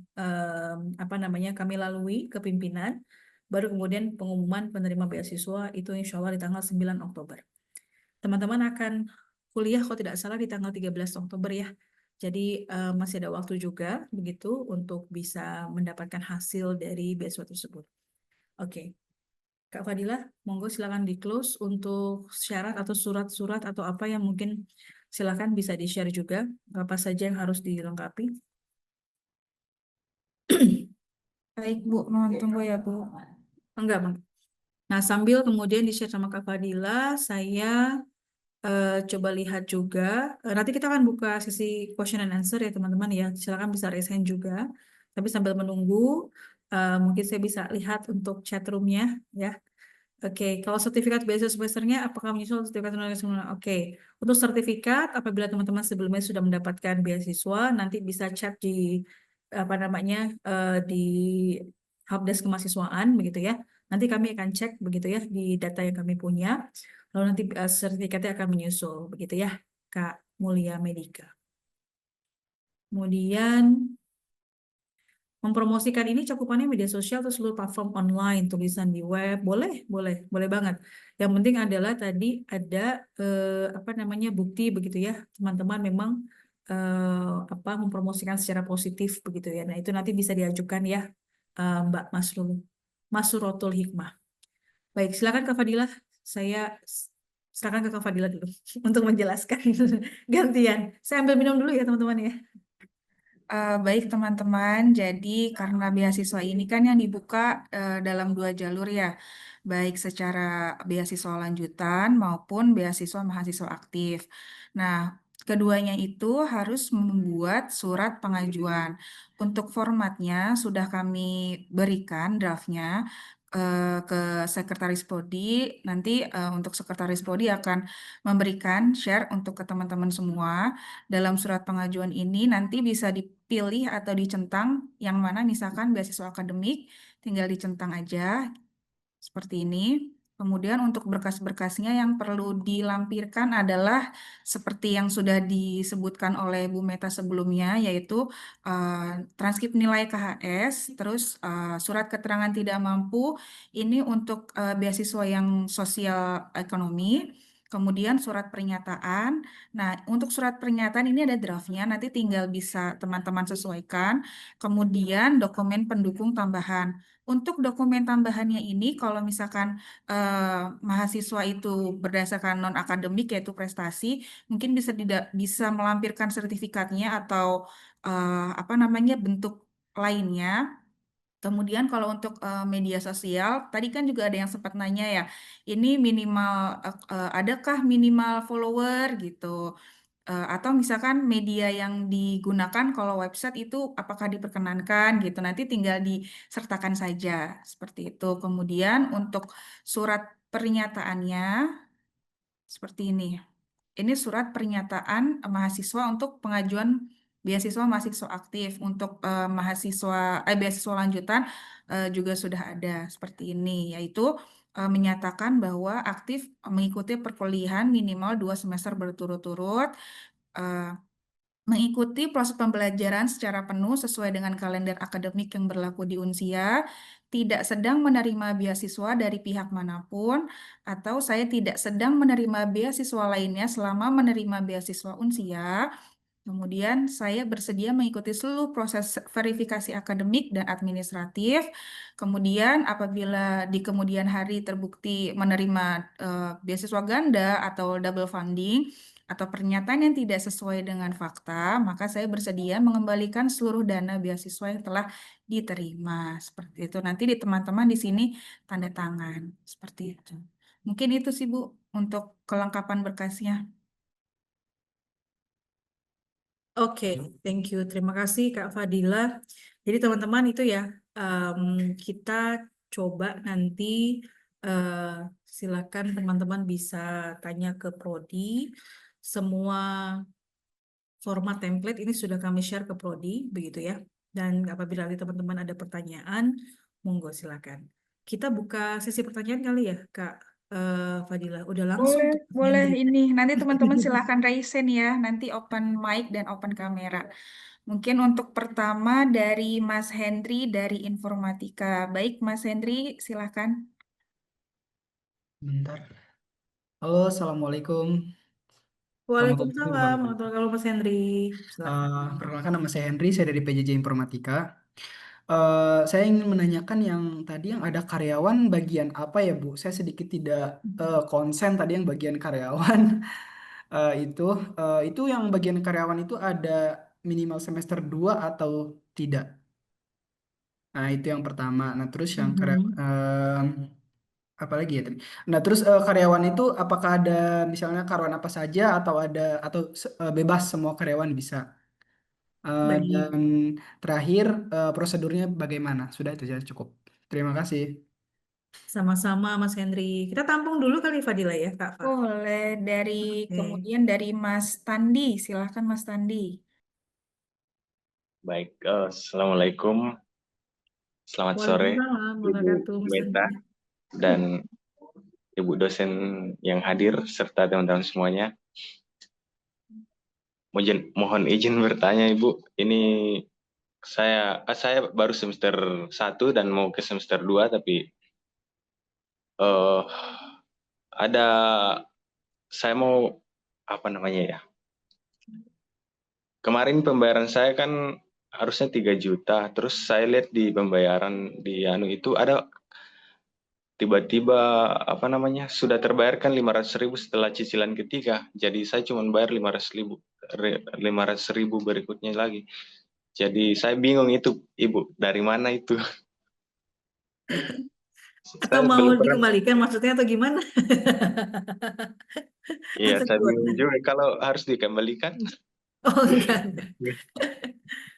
kami lalui ke pimpinan. Baru kemudian pengumuman penerima beasiswa itu insya Allah di tanggal 9 Oktober. Teman-teman akan kuliah kalau tidak salah di tanggal 13 Oktober ya. Jadi masih ada waktu juga begitu untuk bisa mendapatkan hasil dari beasiswa tersebut. Oke. Kak Fadila, monggo silakan di close untuk syarat atau surat-surat atau apa yang mungkin silakan bisa di-share juga apa saja yang harus dilengkapi. Baik Bu, mohon tunggu ya Bu. Enggak, Bang. Nah, sambil kemudian di-share sama Kak Fadila, saya coba lihat juga. Nanti kita akan buka sesi question and answer ya teman-teman ya. Silakan bisa raise hand juga. Tapi sambil menunggu, mungkin saya bisa lihat untuk chat room-nya ya. Oke, kalau sertifikat beasiswa semesternya apakah menyusul sertifikat sebelumnya? Oke, untuk sertifikat apabila teman-teman sebelumnya sudah mendapatkan beasiswa, nanti bisa chat di di helpdesk kemahasiswaan begitu ya. Nanti kami akan cek begitu ya di data yang kami punya. Lalu nanti sertifikatnya akan menyusul begitu ya, Kak Mulia Medika. Kemudian mempromosikan ini cakupannya media sosial atau seluruh platform online, tulisan di web, boleh banget. Yang penting adalah tadi ada bukti begitu ya, teman-teman memang mempromosikan secara positif begitu ya. Nah itu nanti bisa diajukan ya Mbak Masrotul Hikmah. Baik, silakan Kak Fadilah. Silakan ke Kak Fadilah dulu untuk menjelaskan gantian. Saya ambil minum dulu ya teman-teman ya. Baik teman-teman, jadi karena beasiswa ini kan yang dibuka dalam 2 jalur ya, baik secara beasiswa lanjutan maupun beasiswa mahasiswa aktif. Nah, keduanya itu harus membuat surat pengajuan. Untuk formatnya sudah kami berikan draftnya ke Sekretaris Prodi. Nanti untuk Sekretaris Prodi akan memberikan share untuk ke teman-teman semua. Dalam surat pengajuan ini nanti bisa dipilih atau dicentang yang mana misalkan beasiswa akademik, tinggal dicentang aja seperti ini. Kemudian untuk berkas-berkasnya yang perlu dilampirkan adalah seperti yang sudah disebutkan oleh Bu Meta sebelumnya, yaitu transkrip nilai KHS, terus surat keterangan tidak mampu, ini untuk beasiswa yang sosial ekonomi. Kemudian surat pernyataan. Nah, untuk surat pernyataan ini ada draftnya, nanti tinggal bisa teman-teman sesuaikan. Kemudian dokumen pendukung tambahan. Untuk dokumen tambahannya ini, kalau misalkan mahasiswa itu berdasarkan non akademik yaitu prestasi, mungkin bisa melampirkan sertifikatnya atau apa namanya bentuk lainnya. Kemudian kalau untuk media sosial, tadi kan juga ada yang sempat nanya ya, ini minimal adakah minimal follower gitu. Atau misalkan media yang digunakan kalau website itu apakah diperkenankan gitu. Nanti tinggal disertakan saja seperti itu. Kemudian untuk surat pernyataannya seperti ini. Ini surat pernyataan mahasiswa untuk pengajuan beasiswa mahasiswa aktif. Untuk beasiswa lanjutan juga sudah ada seperti ini, yaitu menyatakan bahwa aktif mengikuti perkuliahan minimal 2 semester berturut-turut, eh, mengikuti proses pembelajaran secara penuh sesuai dengan kalender akademik yang berlaku di Unsia, tidak sedang menerima beasiswa dari pihak manapun, atau saya tidak sedang menerima beasiswa lainnya selama menerima beasiswa Unsia. Kemudian saya bersedia mengikuti seluruh proses verifikasi akademik dan administratif. Kemudian apabila di kemudian hari terbukti menerima beasiswa ganda atau double funding atau pernyataan yang tidak sesuai dengan fakta, maka saya bersedia mengembalikan seluruh dana beasiswa yang telah diterima. Seperti itu. Nanti di teman-teman di sini tanda tangan. Seperti itu. Mungkin itu sih Bu untuk kelengkapan berkasnya. Oke, thank you. Terima kasih Kak Fadila. Jadi teman-teman itu ya, kita coba nanti eh, silakan teman-teman bisa tanya ke Prodi. Semua format template ini sudah kami share ke Prodi, begitu ya. Dan apabila nanti teman-teman ada pertanyaan, monggo silakan. Kita buka sesi pertanyaan kali ya, Kak Fadila. Udah langsung Boleh, tuh boleh pertanyaan. ini. Nanti teman-teman silahkan raise hand ya. Nanti open mic dan open kamera. Mungkin untuk pertama dari Mas Hendri dari Informatika. Baik, Mas Hendri, silahkan. Bentar. Halo, Assalamualaikum warahmatullahi Waalaikumsalam, wabarakatuh. warahmatullahi wabarakatuh, Mas Henry. Silakan. Perkenalkan nama saya Henry, saya dari PJJ Informatika. Saya ingin menanyakan yang tadi yang ada karyawan bagian apa ya Bu? Saya sedikit tidak konsen tadi yang bagian karyawan. Itu itu yang bagian karyawan itu ada minimal semester 2 atau tidak? Nah, itu yang pertama. Nah, terus yang Mhm. apa lagi ya tadi? Nah, terus karyawan itu apakah ada misalnya karyawan apa saja atau ada atau bebas semua karyawan bisa? Baik, Dan terakhir prosedurnya bagaimana? Sudah itu saja cukup. Terima kasih. sama-sama Mas Henry. Kita tampung dulu kali Fadila ya, Kak Fa. Boleh dari Oke. kemudian dari Mas Tandi. Silahkan Mas Tandi. Baik, Assalamualaikum. Selamat sore, Waalaikumsalam Ibu warahmatullahi wabarakatuh, Mas Meta Henry. dan Ibu dosen yang hadir serta teman-teman semuanya. Mohon izin bertanya, Ibu. Ini saya baru semester 1 dan mau ke semester 2, tapi eh ada saya mau apa namanya ya? Kemarin pembayaran saya kan harusnya 3 juta. Terus saya lihat di pembayaran di anu itu ada tiba-tiba apa namanya sudah terbayarkan 500.000 setelah cicilan ketiga. Jadi saya cuma bayar 500.000 500.000 berikutnya lagi. Jadi saya bingung itu Ibu dari mana itu? Atau Saya mau belum pernah. dikembalikan maksudnya atau gimana? Iya, Atau saya bingung gimana? juga kalau harus dikembalikan. Oh enggak.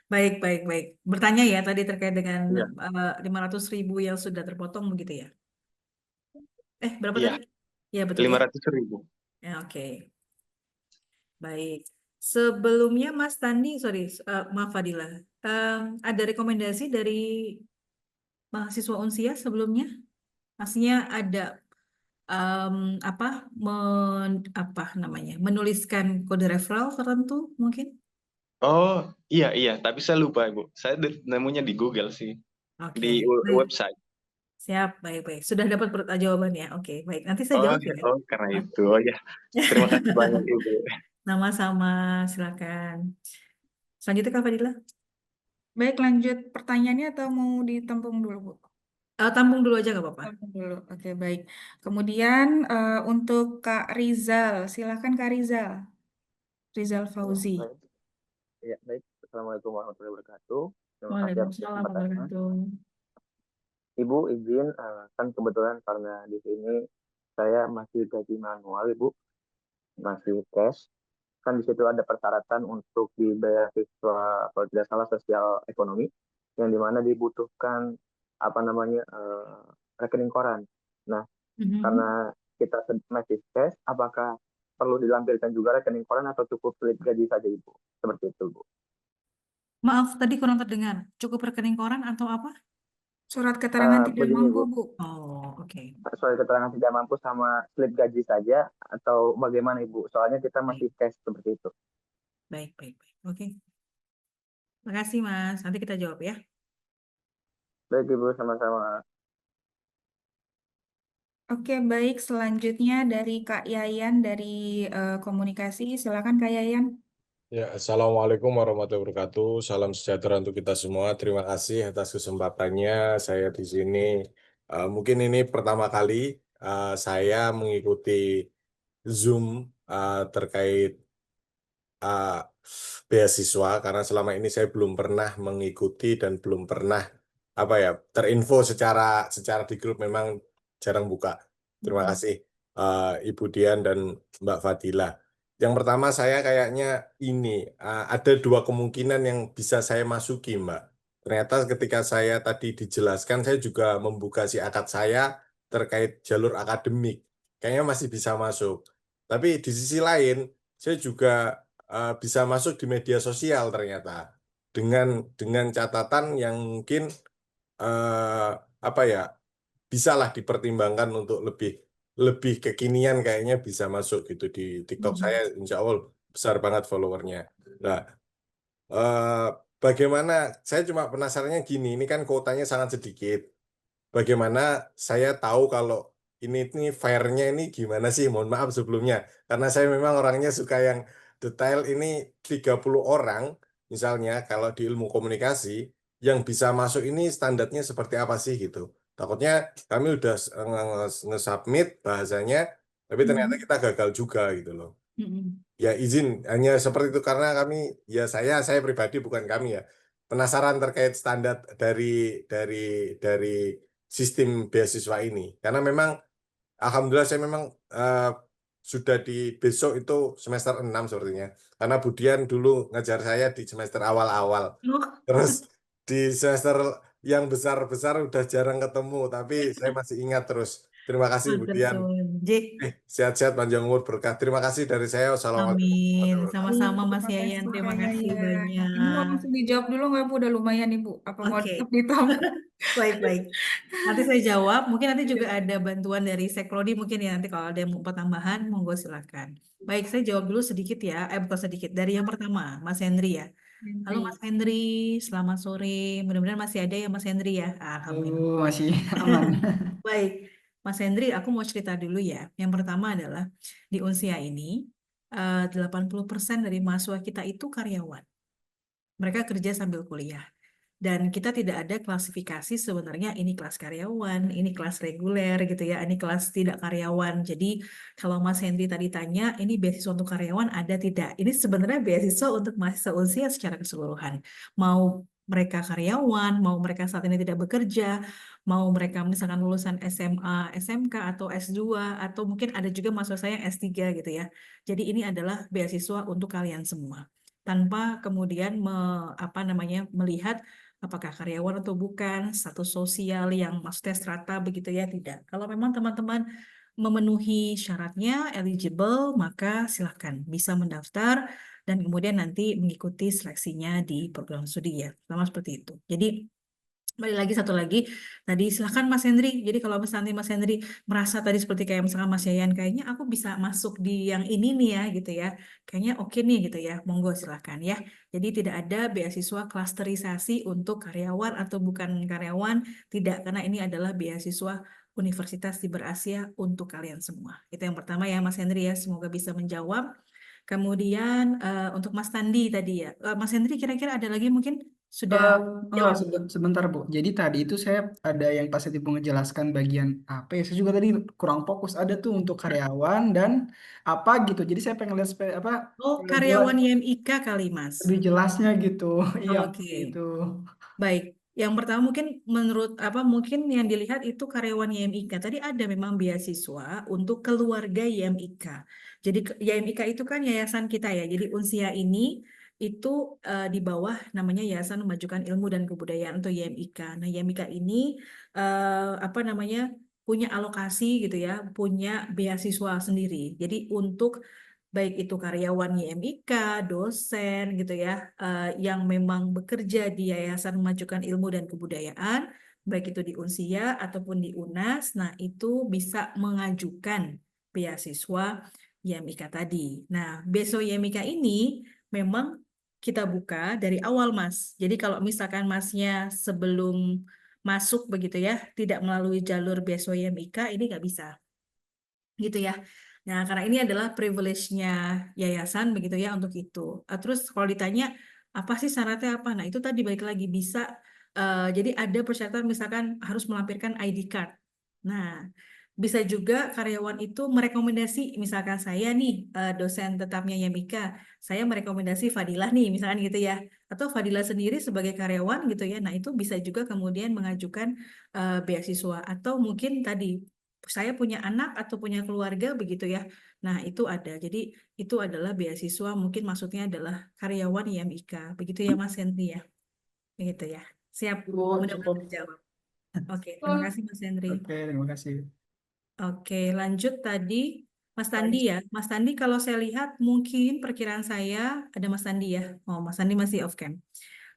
Baik, baik, baik. Bertanya ya tadi terkait dengan Iya, 500.000 yang sudah terpotong begitu ya? Berapa iya, tadi? Ya betul ya. 500.000. Ya, oke. Baik. Sebelumnya Mas Tandi, sorry, maaf Fadila. Ada rekomendasi dari mahasiswa Unsia sebelumnya? Maksudnya ada apa apa namanya? Menuliskan kode referral tertentu mungkin? Oh, iya, iya, tapi saya lupa Ibu. Saya nemunya di Google sih, Oke. di Nah, website. siap, baik-baik. Sudah dapat jawabannya. Oke, baik. Nanti saya Oh, jawab ya. oh karena itu. Oh ya, terima kasih banyak Ibu. Sama-sama, silakan. Selanjutnya Kak Fadila. Baik, lanjut pertanyaannya atau mau ditampung dulu, Bu? Tampung dulu aja nggak apa-apa. Tampung dulu. Oke, baik. Kemudian untuk Kak Rizal, silakan Kak Rizal. Rizal Fauzi. Baik. Ya, baik. Assalamualaikum warahmatullahi wabarakatuh. Terima kasih atas Waalaikumsalam kesempatannya. warahmatullahi wabarakatuh. Ibu izin, kan kebetulan karena di sini saya masih gaji manual, Ibu, masih cash. Kan di situ ada persyaratan untuk dibayar siswa, kalau tidak salah sosial ekonomi, yang dimana dibutuhkan apa namanya rekening koran. Nah, karena kita masih cash, apakah perlu dilampirkan juga rekening koran atau cukup slip gaji saja, Ibu? Seperti itu, Bu. Maaf, tadi kurang terdengar. Cukup rekening koran atau apa? Surat keterangan tidak Begini, mampu, Bu. Bu. Oh, oke. Soal keterangan tidak mampu sama slip gaji saja atau bagaimana Ibu? Soalnya kita Baik, masih cash seperti itu. baik, baik. Oke. Terima kasih, Mas. Nanti kita jawab ya. Baik Ibu, sama-sama. Oke, baik. Selanjutnya dari Kak Yayan dari komunikasi. Silakan Kak Yayan. Ya, Assalamualaikum warahmatullahi wabarakatuh. Salam sejahtera untuk kita semua. Terima kasih atas kesempatannya. Saya di sini. Mungkin ini pertama kali saya mengikuti Zoom terkait beasiswa karena selama ini saya belum pernah mengikuti dan belum pernah terinfo secara di grup, memang jarang buka. Terima kasih Ibu Dian dan Mbak Fadila. Yang pertama saya kayaknya ini ada dua kemungkinan yang bisa saya masuki, Mbak. Ternyata ketika saya tadi dijelaskan, saya juga membuka si akad saya terkait jalur akademik. Kayaknya masih bisa masuk. Tapi di sisi lain, saya juga bisa masuk di media sosial ternyata. Dengan catatan yang mungkin bisalah dipertimbangkan untuk lebih kekinian, kayaknya bisa masuk gitu di TikTok saya, insya Allah besar banget followernya. Nah, bagaimana, saya cuma penasarannya gini, ini kan kuotanya sangat sedikit. Bagaimana saya tahu kalau ini fairnya ini gimana sih? Mohon maaf sebelumnya, karena saya memang orangnya suka yang detail. Ini 30 orang, misalnya kalau di ilmu komunikasi, yang bisa masuk ini standarnya seperti apa sih gitu. Takutnya kami udah nge-submit bahasanya, tapi ternyata kita gagal juga gitu loh. Ya izin hanya seperti itu karena kami, ya saya pribadi, bukan kami ya, penasaran terkait standar dari sistem beasiswa ini. Karena memang alhamdulillah saya memang sudah di besok itu semester 6 sepertinya. Karena Budian dulu ngajar saya di semester awal-awal. Terus di semester yang besar-besar udah jarang ketemu, tapi saya masih ingat terus. Terima kasih Budian. Sehat-sehat, panjang umur, berkah. Terima kasih dari saya. Wassalamualaikum Amin. warahmatullahi wabarakatuh. Sama-sama Mas Terima Yayan. kasih Terima Kak kasih Yayan. banyak. Ini mau langsung dijawab dulu nggak, Bu? Udah lumayan, Ibu. Apa mau Oke. tetap ditampung? Baik-baik. Nanti saya jawab. Mungkin nanti juga ada bantuan dari Sekrodi mungkin ya. Nanti kalau ada yang mau tambahan, monggo silakan. Baik, saya jawab dulu sedikit ya. Bukan sedikit. Dari yang pertama, Mas Hendri ya. Halo Mas Hendri, selamat sore. Mudah-mudahan masih ada ya Mas Hendri ya. Alhamdulillah. Masih aman. Baik, Mas Hendri, aku mau cerita dulu ya. Yang pertama adalah di Unsia ini 80% dari mahasiswa kita itu karyawan. Mereka kerja sambil kuliah. Dan kita tidak ada klasifikasi sebenarnya ini kelas karyawan, ini kelas reguler gitu ya, ini kelas tidak karyawan. Jadi kalau Mas Henry tadi tanya, ini beasiswa untuk karyawan ada tidak? Ini sebenarnya beasiswa untuk mahasiswa usia secara keseluruhan. Mau mereka karyawan, mau mereka saat ini tidak bekerja, mau mereka misalkan lulusan SMA, SMK atau S2, atau mungkin ada juga mahasiswa saya yang S3 gitu ya. Jadi ini adalah beasiswa untuk kalian semua. Tanpa kemudian melihat apakah karyawan atau bukan, status sosial yang maksudnya strata begitu ya, tidak. Kalau memang teman-teman memenuhi syaratnya, eligible, maka silahkan bisa mendaftar dan kemudian nanti mengikuti seleksinya di program studi ya. Sama seperti itu. Jadi balik lagi satu lagi tadi silahkan Mas Henry. Jadi kalau misalnya Mas Henry merasa tadi seperti kayak misalkan Mas Yayan, kayaknya aku bisa masuk di yang ini nih ya gitu ya, kayaknya oke nih gitu ya, monggo silahkan ya. Jadi tidak ada beasiswa klasterisasi untuk karyawan atau bukan karyawan, tidak, karena ini adalah beasiswa Universitas di Berasia untuk kalian semua. Itu yang pertama ya Mas Henry ya, semoga bisa menjawab. Kemudian untuk Mas Tandi tadi ya, Mas Henry kira-kira ada lagi mungkin sudah Enggak, jawab. sebentar Bu. Jadi tadi itu saya ada yang pas Ibu ngejelaskan bagian apa ya, saya juga tadi kurang fokus. Ada tuh untuk karyawan dan apa gitu. Jadi saya pengen lihat apa Oh, jelas, karyawan YMIK kali, Mas. lebih jelasnya gitu. Iya, Oke, itu. baik. Yang pertama mungkin mungkin yang dilihat itu karyawan YMIK. Tadi ada memang beasiswa untuk keluarga YMIK. Jadi YMIK itu kan yayasan kita ya. Jadi Unsia ini itu di bawah namanya Yayasan Memajukan Ilmu dan Kebudayaan atau YMIK. Nah, YMIK ini punya alokasi gitu ya, punya beasiswa sendiri. Jadi untuk baik itu karyawan YMIK, dosen gitu ya, yang memang bekerja di Yayasan Memajukan Ilmu dan Kebudayaan, baik itu di Unsia ataupun di UNAS, nah itu bisa mengajukan beasiswa YMIK tadi. Nah, beasiswa YMIK ini memang kita buka dari awal, Mas. Jadi kalau misalkan Masnya sebelum masuk begitu ya, tidak melalui jalur beasiswa YMIK, ini nggak bisa gitu ya. Nah, karena ini adalah privilege-nya yayasan begitu ya untuk itu. Terus kalau ditanya apa sih syaratnya apa? Nah, itu tadi balik lagi bisa jadi ada persyaratan misalkan harus melampirkan ID card. Nah, bisa juga karyawan itu merekomendasi misalkan saya nih dosen tetapnya Yamika, saya merekomendasi Fadilah nih misalkan gitu ya. Atau Fadilah sendiri sebagai karyawan gitu ya. Nah, itu bisa juga kemudian mengajukan beasiswa atau mungkin tadi saya punya anak atau punya keluarga begitu ya. Nah, itu ada. Jadi itu adalah beasiswa, mungkin maksudnya adalah karyawan YMIK. Begitu ya Mas Henry ya. Begitu ya. Siap. Bu, Mudah-mudahan cukup. terjawab. Oke, terima kasih Mas Henry. Oke, terima kasih. Oke, lanjut tadi Mas Tandi ya. Mas Tandi kalau saya lihat mungkin perkiraan saya ada Mas Tandi ya. Oh, Mas Tandi masih off cam.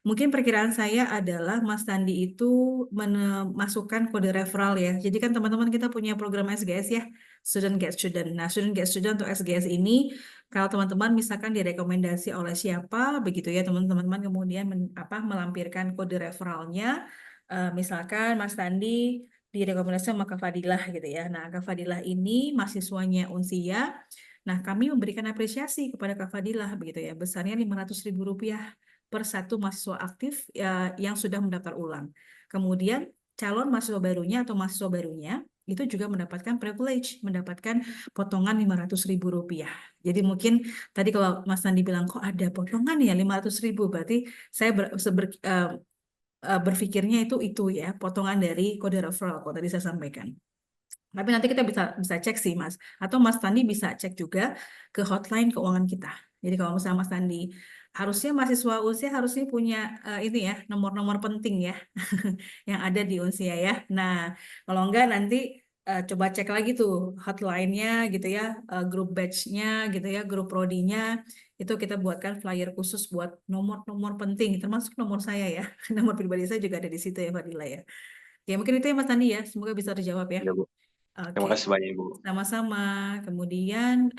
Mungkin perkiraan saya adalah Mas Tandi itu memasukkan kode referral ya. Jadi kan teman-teman kita punya program SGS ya, Student Get Student. Nah, Student Get Student atau SGS ini, kalau teman-teman misalkan direkomendasi oleh siapa, begitu ya teman-teman kemudian melampirkan kode referralnya. Misalkan Mas Tandi direkomendasi sama Kak Fadilah gitu ya. Nah, Kak Fadilah ini mahasiswanya Unsia. Nah, kami memberikan apresiasi kepada Kak Fadilah begitu ya, besarnya Rp500.000 per satu mahasiswa aktif yang sudah mendaftar ulang. Kemudian calon mahasiswa barunya atau mahasiswa barunya itu juga mendapatkan privilege, mendapatkan potongan Rp500.000. Jadi mungkin tadi kalau Mas Nandi bilang kok ada potongan ya 500.000, berarti saya berpikirnya itu ya potongan dari kode referral kalau tadi saya sampaikan. Tapi nanti kita bisa cek sih Mas. Atau Mas Tandi bisa cek juga ke hotline keuangan kita. Jadi kalau misalnya Mas Tandi harusnya mahasiswa Unsia harusnya punya ini ya nomor-nomor penting ya yang ada di Unsia ya. Nah kalau enggak nanti coba cek lagi tuh hotline-nya gitu ya, grup batch-nya gitu ya, grup prodinya itu kita buatkan flyer khusus buat nomor-nomor penting termasuk nomor saya ya. Nomor pribadi saya juga ada di situ ya Fadila ya. Ya mungkin itu ya Mas Tandi ya. Semoga bisa terjawab ya. Ya, Bu. Oke. Terima kasih banyak, Bu. Sama-sama. Kemudian,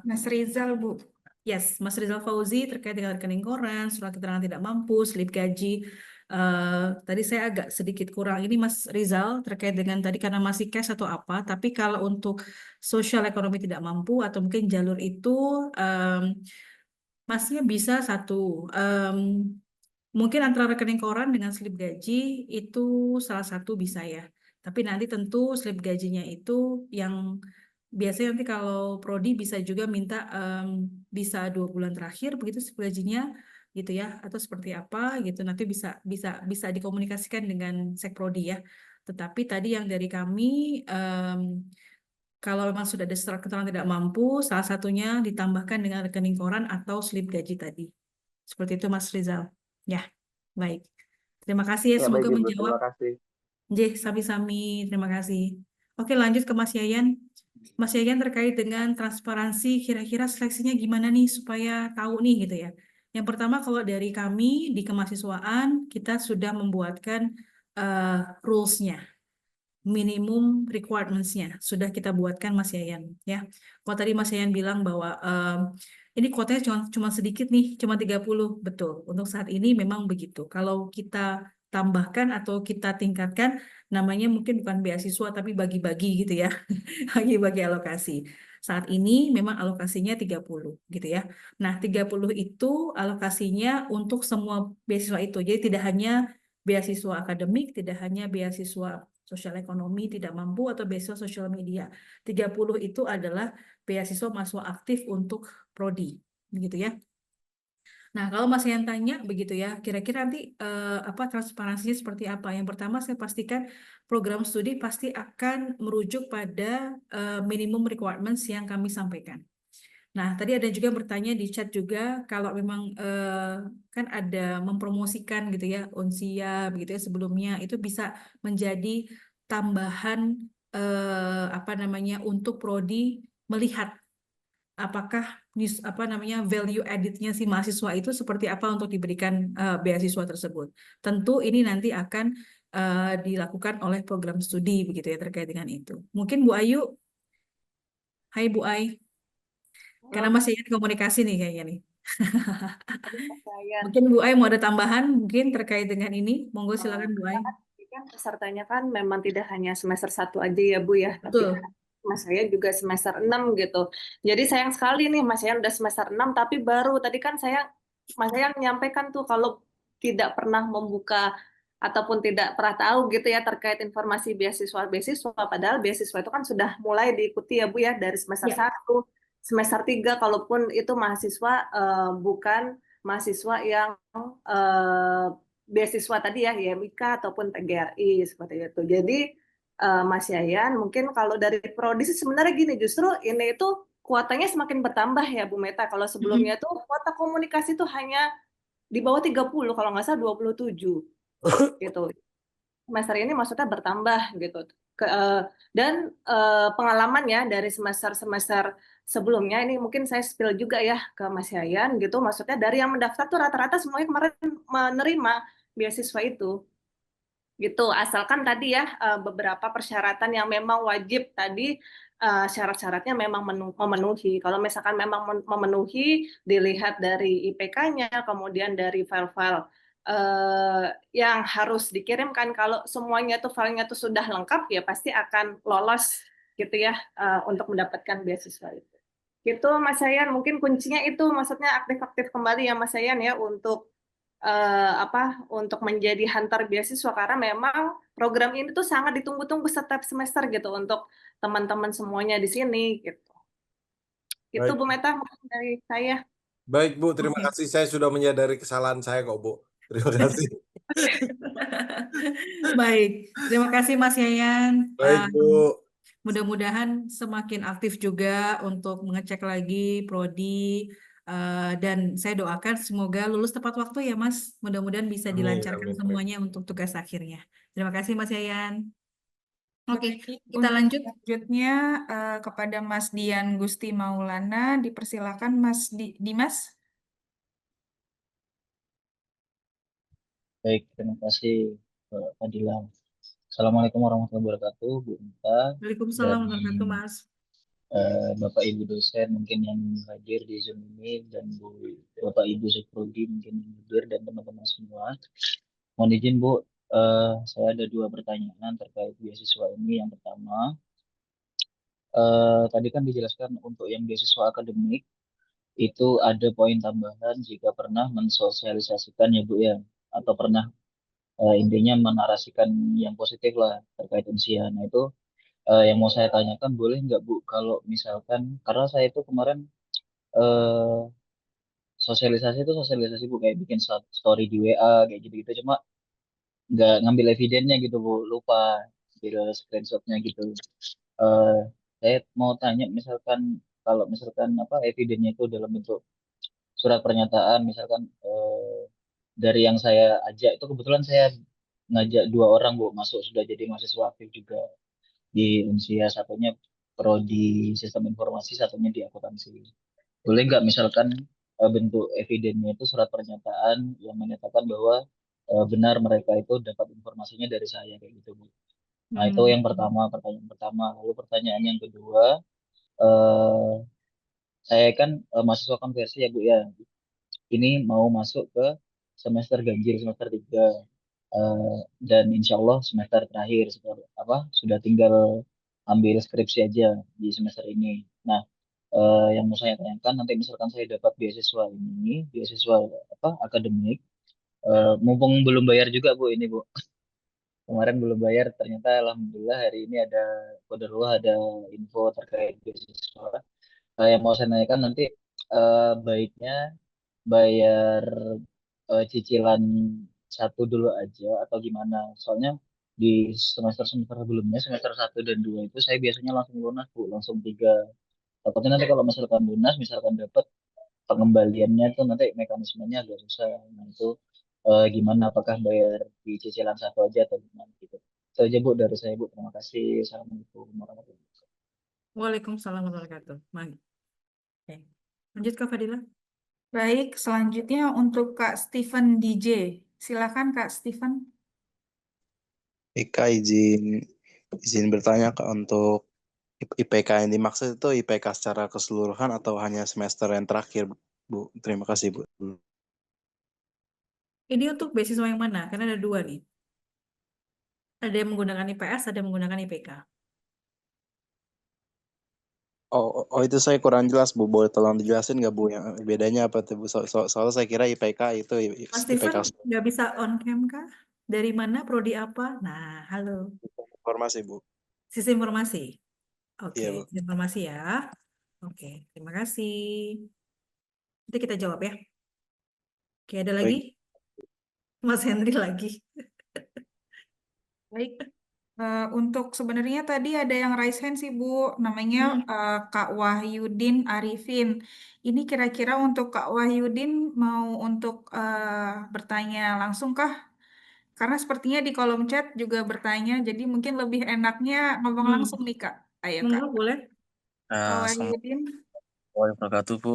Mas Rizal, Bu. yes, Mas Rizal Fauzi terkait dengan rekening koran, surat keterangan tidak mampu, slip gaji. Tadi saya agak sedikit kurang. Ini Mas Rizal terkait dengan tadi karena masih cash atau apa. Tapi kalau untuk sosial ekonomi tidak mampu atau mungkin jalur itu, Masnya bisa satu Mungkin antara rekening koran dengan slip gaji itu salah satu bisa ya. Tapi nanti tentu slip gajinya itu yang biasanya nanti kalau prodi bisa juga minta bisa 2 bulan terakhir begitu slip gajinya gitu ya, atau seperti apa gitu. Nanti bisa bisa bisa dikomunikasikan dengan Sekprodi ya. Tetapi tadi yang dari kami kalau memang sudah ada surat keterangan tidak mampu, salah satunya ditambahkan dengan rekening koran atau slip gaji tadi. Seperti itu Mas Rizal. Ya, baik. Terima kasih ya, Ya baik semoga Ibu, menjawab. terima kasih. Jeh, sami-sami. Terima kasih. Oke, lanjut ke Mas Yayan. Mas Yayan terkait dengan transparansi, kira-kira seleksinya gimana nih supaya tahu nih gitu ya. Yang pertama kalau dari kami di kemahasiswaan, kita sudah membuatkan rules-nya, minimum requirements-nya sudah kita buatkan Mas Yayan ya. Kalau tadi Mas Yayan bilang bahwa ini kuotanya cuma sedikit nih, cuma 30. Betul. Untuk saat ini memang begitu. Kalau kita tambahkan atau kita tingkatkan namanya mungkin bukan beasiswa tapi bagi-bagi gitu ya. Bagi-bagi alokasi. Saat ini memang alokasinya 30 gitu ya. Nah, 30 itu alokasinya untuk semua beasiswa itu. Jadi tidak hanya beasiswa akademik, tidak hanya beasiswa sosial ekonomi tidak mampu atau beasiswa sosial media. 30 itu adalah beasiswa mahasiswa aktif untuk prodi, begitu ya. Nah, kalau Mas yang tanya begitu ya, kira-kira nanti apa transparansinya seperti apa? Yang pertama saya pastikan program studi pasti akan merujuk pada minimum requirements yang kami sampaikan. Nah, tadi ada juga bertanya di chat juga kalau memang kan ada mempromosikan gitu ya Unsia begitu ya sebelumnya itu bisa menjadi tambahan apa namanya untuk prodi melihat apakah apa namanya value added-nya si mahasiswa itu seperti apa untuk diberikan beasiswa tersebut. Tentu ini nanti akan dilakukan oleh program studi begitu ya terkait dengan itu. Mungkin Bu Ayu, hai Bu Ai, karena masih ingin komunikasi nih kayaknya nih. Saya Mungkin Bu Ai mau ada tambahan mungkin terkait dengan ini. Monggo silakan Bu Ai. kan pesertanya kan memang tidak hanya semester 1 aja ya Bu ya, tapi Betul. kan Mas saya juga semester 6 gitu. Jadi sayang sekali nih Mas saya udah semester 6 tapi baru tadi kan Mas saya menyampaikan tuh kalau tidak pernah membuka ataupun tidak pernah tahu gitu ya terkait informasi beasiswa-beasiswa padahal beasiswa itu kan sudah mulai diikuti ya Bu ya dari semester Ya. 1, semester 3 kalaupun itu mahasiswa bukan mahasiswa yang beasiswa tadi ya, YMIK ataupun PGRI seperti itu. Jadi Mas Yayan, mungkin kalau dari prodi sih sebenarnya gini, justru ini itu kuotanya semakin bertambah ya Bu Meta. Kalau sebelumnya tuh kuota komunikasi tuh hanya di bawah 30, kalau nggak salah 27 gitu. Semester ini maksudnya bertambah gitu. Dan pengalaman ya dari semester-semester sebelumnya ini mungkin saya spill juga ya ke Mas Yayan gitu. Maksudnya dari yang mendaftar tuh rata-rata semuanya kemarin menerima beasiswa itu gitu. Asalkan tadi ya beberapa persyaratan yang memang wajib tadi syarat-syaratnya memang memenuhi. Kalau misalkan memang memenuhi, dilihat dari IPK-nya, kemudian dari file-file yang harus dikirimkan. Kalau semuanya tuh filenya tuh sudah lengkap, ya pasti akan lolos gitu ya untuk mendapatkan beasiswa itu. Gitu Mas Sayan, mungkin kuncinya itu maksudnya aktif-aktif kembali ya Mas Sayan ya untuk menjadi hunter beasiswa karena memang program ini tuh sangat ditunggu-tunggu setiap semester gitu untuk teman-teman semuanya di sini gitu. Itu Baik. Bu Meta mungkin dari saya. Baik Bu, terima Oke. kasih. Saya sudah menyadari kesalahan saya kok Bu. Terima kasih. Baik, terima kasih Mas Yayan. Baik Bu. Mudah-mudahan semakin aktif juga untuk mengecek lagi prodi dan saya doakan semoga lulus tepat waktu ya Mas. Mudah-mudahan bisa Amin, dilancarkan amin. semuanya untuk tugas akhirnya. Terima kasih Mas Yayan. Oke, Baik, kita untuk lanjut. selanjutnya kepada Mas Dian Gusti Maulana, dipersilakan Mas Dimas. Baik, terima kasih Mbak Fadila. Assalamualaikum warahmatullahi wabarakatuh, Bu Mita Waalaikumsalam dan warahmatullahi Mas. Bapak Ibu dosen mungkin yang hadir di Zoom ini dan Bapak Ibu Seprodi mungkin yang hadir dan teman-teman semua. Mohon izin Bu, saya ada 2 pertanyaan terkait beasiswa ini. Yang pertama, tadi kan dijelaskan untuk yang beasiswa akademik itu ada poin tambahan jika pernah mensosialisasikan ya Bu ya, atau pernah intinya menarasikan yang positif lah terkait Unsia. Nah itu yang mau saya tanyakan, boleh nggak Bu kalau misalkan, karena saya itu kemarin eh, sosialisasi itu sosialisasi Bu, kayak bikin story di WA kayak gitu-gitu, cuma nggak ngambil evidennya gitu Bu, lupa video screenshotnya gitu. Eh saya mau tanya, misalkan kalau misalkan apa evidennya itu dalam bentuk surat pernyataan, misalkan dari yang saya ajak itu, kebetulan saya ngajak 2 orang Bu masuk, sudah jadi mahasiswa aktif juga di Unsia, satunya prodi sistem informasi, satunya di akuntansi. Boleh nggak misalkan bentuk evidennya itu surat pernyataan yang menyatakan bahwa benar mereka itu dapat informasinya dari saya kayak gitu Bu. Nah itu yang pertama, pertanyaan pertama. Lalu pertanyaan yang kedua, eh, saya kan mahasiswa konversi ya Bu ya. Ini mau masuk ke semester ganjil, semester 3. Dan insya Allah semester terakhir, apa sudah tinggal ambil skripsi aja di semester ini. Nah, yang mau saya tanyakan, nanti misalkan saya dapat beasiswa ini, beasiswa apa akademik, mumpung belum bayar juga Bu ini Bu, kemarin belum bayar, ternyata alhamdulillah hari ini ada qadarullah, ada info terkait beasiswa. Yang mau saya tanyakan nanti baiknya bayar cicilan satu dulu aja atau gimana? Soalnya di semester-semester sebelumnya, semester 1 dan 2 itu saya biasanya langsung lunas Bu, langsung 3. Takutnya nanti kalau misalkan lunas, misalkan dapat pengembaliannya tuh nanti mekanismenya agak susah. Nah itu gimana? Apakah bayar di cicilan satu aja atau gimana gitu? Itu aja Bu dari saya Bu. Terima kasih. Assalamualaikum warahmatullahi wabarakatuh. Waalaikumsalam warahmatullahi wabarakatuh. Oke. Lanjut Kak Fadila. Baik, selanjutnya untuk Kak Steven DJ. Silakan Kak Steven. Kak izin bertanya Kak, untuk IPK yang dimaksud itu IPK secara keseluruhan atau hanya semester yang terakhir Bu? Terima kasih Bu. Ini untuk beasiswa yang mana? Karena ada 2 nih. Ada yang menggunakan IPS, ada yang menggunakan IPK. Oh itu saya kurang jelas Bu, boleh tolong dijelasin nggak Bu, yang bedanya apa tuh Bu? Soalnya saya kira IPK itu Mas IPK Steven, nggak bisa on cam kah? Dari mana? Prodi apa? Nah, halo. informasi Bu. Sistem informasi. Oke, Iya Bu. sistem informasi ya. Oke, terima kasih. Nanti kita jawab ya. Oke, ada lagi? Baik. Mas Henry lagi. Baik. Untuk sebenarnya tadi ada yang raise hand sih Bu, namanya Kak Wahyudin Arifin. Ini kira-kira untuk Kak Wahyudin mau untuk bertanya langsung kah? Karena sepertinya di kolom chat juga bertanya, jadi mungkin lebih enaknya ngomong langsung nih Kak. Ayo Kak. Boleh. Kak Assalamualaikum Wahyudin. warahmatullahi wabarakatuh Bu.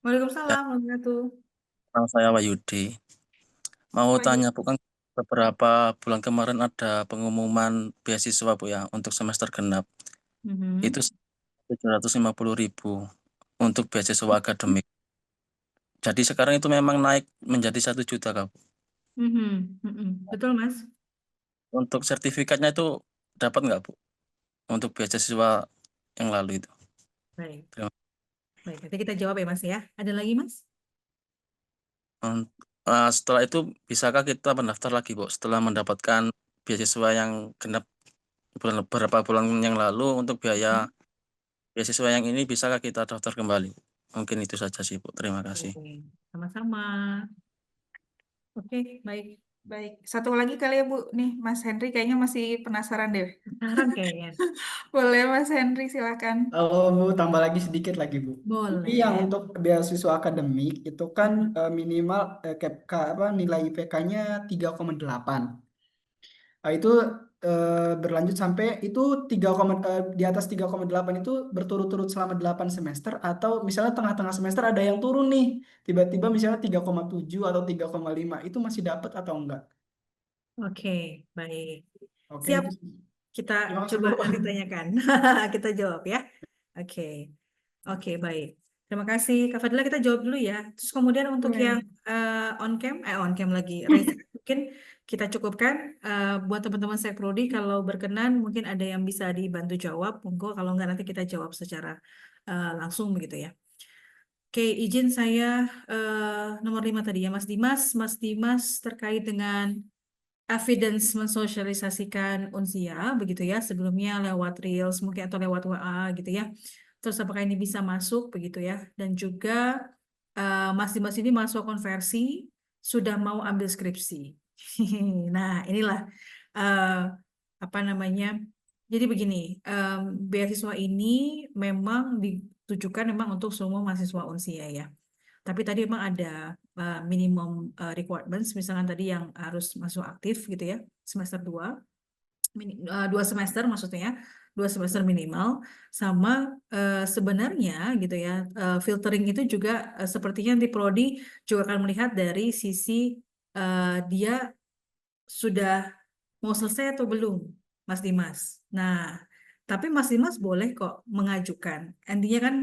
Waalaikumsalam warahmatullahi. Nama saya Wahyudi. Mau tanya Bu, kan beberapa bulan kemarin ada pengumuman beasiswa Bu ya untuk semester genap. Itu 750.000 untuk beasiswa akademik. Jadi sekarang itu memang naik menjadi 1 juta Kak Bu. Betul Mas. Untuk sertifikatnya itu dapat nggak Bu? Untuk beasiswa yang lalu itu. Baik. Terima Baik, nanti kita jawab ya Mas ya. Ada lagi Mas? Setelah itu bisakah kita mendaftar lagi Bu, setelah mendapatkan beasiswa yang genap beberapa bulan yang lalu, untuk biaya beasiswa yang ini bisakah kita daftar kembali? Mungkin itu saja sih Bu. Terima kasih. Oke, sama-sama. Oke, baik. Baik, satu lagi kali ya Bu, nih Mas Henry kayaknya masih penasaran deh. Penasaran kayaknya. Boleh Mas Henry, silakan. Kalau Bu tambah lagi sedikit lagi Bu. Boleh. Jadi yang untuk beasiswa akademik itu kan minimal nilai IPK-nya 3,8. Nah, itu berlanjut sampai itu di atas 3,8 itu berturut-turut selama 8 semester, atau misalnya tengah-tengah semester ada yang turun nih, tiba-tiba misalnya 3,7 atau 3,5, itu masih dapat atau enggak? Oke, baik. Oke, Siap. itu. Kita Terima kasih, coba Bu. nanti tanyakan. Kita jawab ya. Oke. Oke, baik. Terima kasih Kak Fadila, kita jawab dulu ya. Terus kemudian untuk Boleh. yang on cam lagi, raise hand, mungkin kita cukupkan buat teman-teman Sekprodi, kalau berkenan mungkin ada yang bisa dibantu jawab, monggo, kalau enggak nanti kita jawab secara langsung begitu ya. Oke, izin saya nomor 5 tadi ya, Mas Dimas. Mas Dimas terkait dengan evidence mensosialisasikan unsia, begitu ya, sebelumnya lewat Reels mungkin atau lewat WA gitu ya. Terus apakah ini bisa masuk begitu ya? Dan juga Mas Dimas ini mahasiswa konversi, sudah mau ambil skripsi. Nah, inilah eh, apa namanya? Jadi begini, beasiswa ini memang ditujukan memang untuk semua mahasiswa unsia ya. Tapi tadi memang ada minimum requirements, misalkan tadi yang harus masuk aktif gitu ya, semester 2, 2 semester maksudnya, 2 semester minimal, sama sebenarnya gitu ya, filtering itu juga sepertinya di Prodi juga akan melihat dari sisi dia sudah mau selesai atau belum, Mas Dimas. Nah, tapi Mas Dimas boleh kok mengajukan. Intinya kan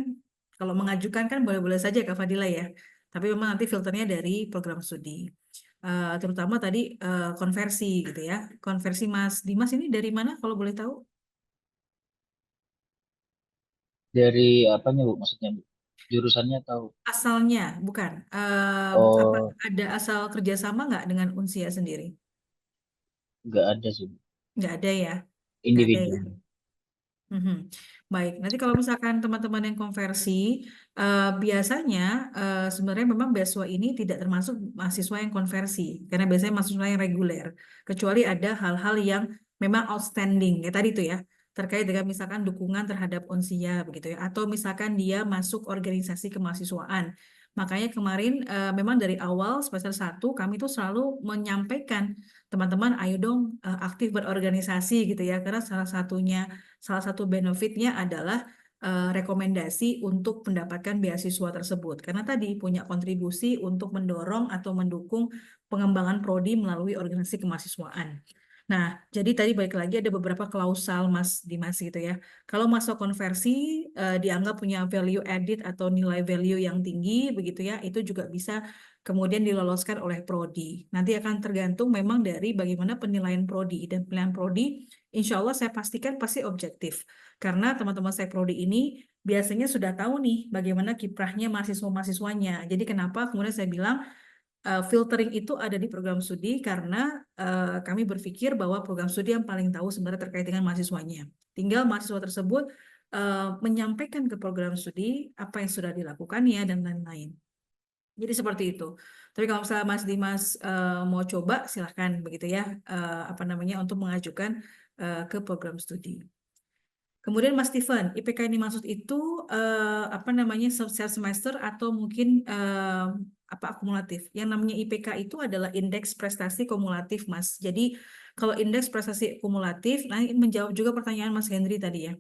kalau mengajukan kan boleh-boleh saja Kak Fadila ya. Tapi memang nanti filternya dari program studi. Terutama tadi konversi gitu ya. Konversi Mas Dimas ini dari mana kalau boleh tahu? Dari apanya Bu maksudnya Bu? Jurusannya tahu? Asalnya, bukan. Apa Oh, ada asal kerjasama nggak dengan Unsia sendiri? nggak ada sih Bu. Nggak ada ya? Nggak ada Individu. ya? Mhm. Baik, nanti kalau misalkan teman-teman yang konversi, biasanya sebenarnya memang beasiswa ini tidak termasuk mahasiswa yang konversi, karena biasanya mahasiswa yang reguler, kecuali ada hal-hal yang memang outstanding, ya tadi itu ya, terkait dengan misalkan dukungan terhadap Unsia, begitu ya, atau misalkan dia masuk organisasi kemahasiswaan. Makanya kemarin memang dari awal semester 1 kami tuh selalu menyampaikan, teman-teman ayo dong aktif berorganisasi gitu ya, karena salah satu benefitnya adalah rekomendasi untuk mendapatkan beasiswa tersebut. Karena tadi punya kontribusi untuk mendorong atau mendukung pengembangan prodi melalui organisasi kemahasiswaan. Nah, jadi tadi balik lagi ada beberapa klausal Mas Dimas gitu ya. Kalau masuk konversi dianggap punya value added atau nilai value yang tinggi begitu ya, itu juga bisa kemudian diloloskan oleh prodi. Nanti akan tergantung memang dari bagaimana penilaian prodi, dan penilaian prodi insya Allah saya pastikan pasti objektif. Karena teman-teman saya prodi ini biasanya sudah tahu nih bagaimana kiprahnya mahasiswa-mahasiswanya. Jadi kenapa kemudian saya bilang filtering itu ada di program studi, karena kami berpikir bahwa program studi yang paling tahu sebenarnya terkait dengan mahasiswanya. Tinggal mahasiswa tersebut menyampaikan ke program studi apa yang sudah dilakukannya dan lain-lain. Jadi seperti itu. Tapi kalau misalnya Mas Dimas mau coba, silahkan begitu ya, apa namanya untuk mengajukan ke program studi. Kemudian Mas Steven, IPK ini maksud itu apa namanya setiap semester atau mungkin apa akumulatif? Yang namanya IPK itu adalah indeks prestasi kumulatif, Mas. Jadi kalau indeks prestasi kumulatif, nah ini menjawab juga pertanyaan Mas Henry tadi ya.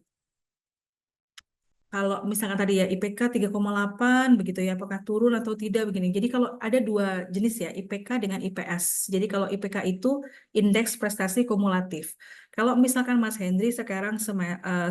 Kalau misalkan tadi ya IPK 3,8 begitu ya, apakah turun atau tidak begini. Jadi kalau ada dua jenis ya, IPK dengan IPS. Jadi kalau IPK itu indeks prestasi kumulatif. Kalau misalkan Mas Henry sekarang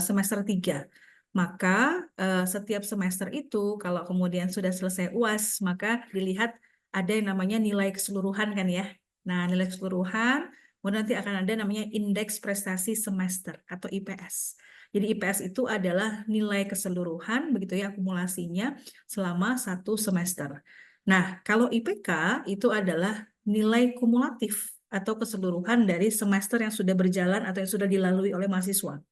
semester 3, maka setiap semester itu kalau kemudian sudah selesai UAS, maka dilihat ada yang namanya nilai keseluruhan kan ya. Nah, nilai keseluruhan, kemudian nanti akan ada namanya indeks prestasi semester atau IPS. Jadi IPS itu adalah nilai keseluruhan, begitu ya, akumulasinya selama 1 semester. Nah, kalau IPK itu adalah nilai kumulatif atau keseluruhan dari semester yang sudah berjalan atau yang sudah dilalui oleh mahasiswa.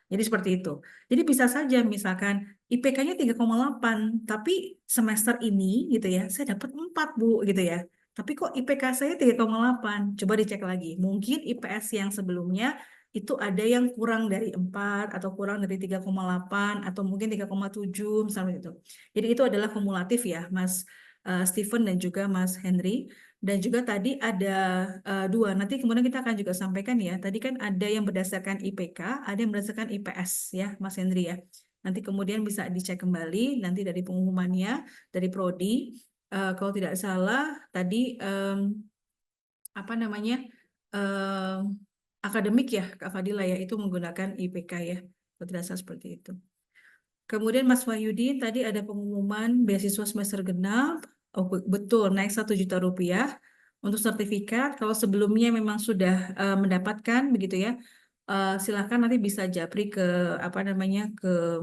Jadi seperti itu. Jadi bisa saja misalkan IPK-nya 3,8, tapi semester ini gitu ya, saya dapat 4, Bu, gitu ya. Tapi kok IPK saya 3,8? Coba dicek lagi. Mungkin IPS yang sebelumnya itu ada yang kurang dari 4 atau kurang dari 3,8 atau mungkin 3,7 misalnya itu. Jadi itu adalah kumulatif ya, Mas Steven dan juga Mas Henry. Dan juga tadi ada 2. Nanti kemudian kita akan juga sampaikan ya. Tadi kan ada yang berdasarkan IPK, ada yang berdasarkan IPS ya, Mas Henry ya. Nanti kemudian bisa dicek kembali nanti dari pengumumannya dari Prodi. Kalau tidak salah tadi apa namanya akademik ya Kak Fadila ya, itu menggunakan IPK ya. Kalau tidak salah seperti itu. Kemudian Mas Wahyudi tadi ada pengumuman beasiswa semester genap. Oh, betul, naik 1 juta rupiah untuk sertifikat. Kalau sebelumnya memang sudah mendapatkan begitu ya, silahkan nanti bisa japri ke apa namanya ke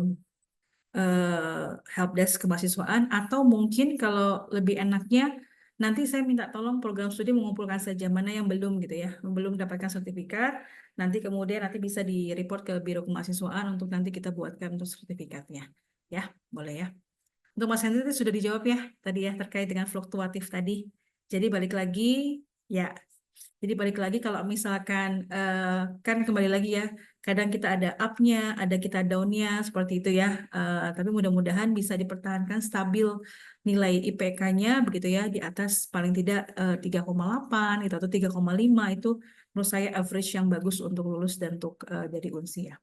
helpdesk kemahasiswaan, atau mungkin kalau lebih enaknya nanti saya minta tolong program studi mengumpulkan saja mana yang belum gitu ya, belum mendapatkan sertifikat, nanti kemudian nanti bisa di-report ke Biro Kemahasiswaan untuk nanti kita buatkan untuk sertifikatnya. Ya, boleh ya. Untuk Mas Henry itu sudah dijawab ya tadi ya terkait dengan fluktuatif tadi. Jadi balik lagi ya. Jadi balik lagi kalau misalkan kan kembali lagi ya, kadang kita ada up-nya, ada kita down-nya seperti itu ya. Tapi mudah-mudahan bisa dipertahankan stabil nilai IPK-nya begitu ya di atas paling tidak 3,8 gitu atau 3,5 itu menurut saya average yang bagus untuk lulus dan untuk jadi UNSI ya.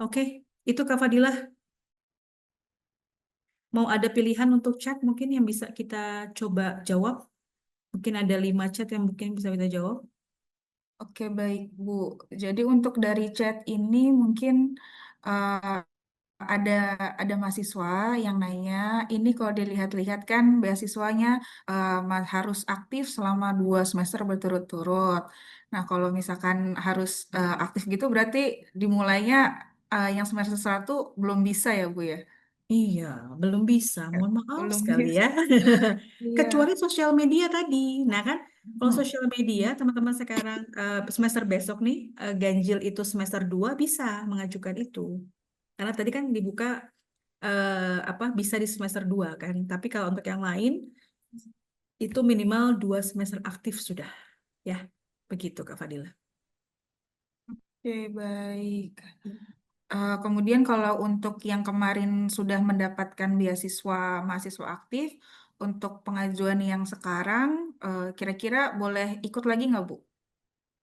Oke, itu Kak Fadilah. Mau ada pilihan untuk chat mungkin yang bisa kita coba jawab? Mungkin ada 5 chat yang mungkin bisa kita jawab. Oke, baik Bu. Jadi untuk dari chat ini mungkin uh, ada mahasiswa yang nanya, ini kalau dilihat-lihat kan beasiswanya harus aktif selama 2 semester berturut-turut. Nah, kalau misalkan harus aktif gitu berarti dimulainya yang semester 1 belum bisa ya Bu ya? Iya, belum bisa. Mohon maaf Belum sekali bisa. ya. Iya. Kecuali sosial media tadi. Nah kan, kalau Hmm. sosial media, teman-teman sekarang semester besok nih, ganjil itu semester 2 bisa mengajukan itu. Karena tadi kan dibuka bisa di semester 2 kan. Tapi kalau untuk yang lain, itu minimal 2 semester aktif sudah. Ya, begitu Kak Fadila. Oke, baik. Kemudian kalau untuk yang kemarin sudah mendapatkan beasiswa mahasiswa aktif, untuk pengajuan yang sekarang, kira-kira boleh ikut lagi nggak Bu?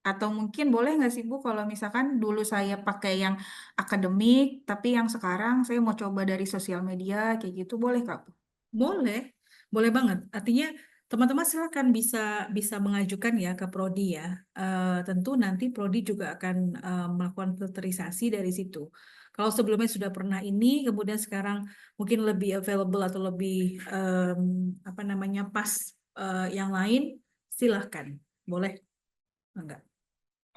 Atau mungkin boleh nggak sih Bu kalau misalkan dulu saya pakai yang akademik, tapi yang sekarang saya mau coba dari sosial media, kayak gitu, boleh Kak Bu? Boleh, boleh banget. Artinya teman-teman silakan bisa bisa mengajukan ya ke prodi ya. Tentu nanti prodi juga akan melakukan filterisasi dari situ. Kalau sebelumnya sudah pernah ini, kemudian sekarang mungkin lebih available atau lebih pas yang lain, silahkan. Boleh, enggak?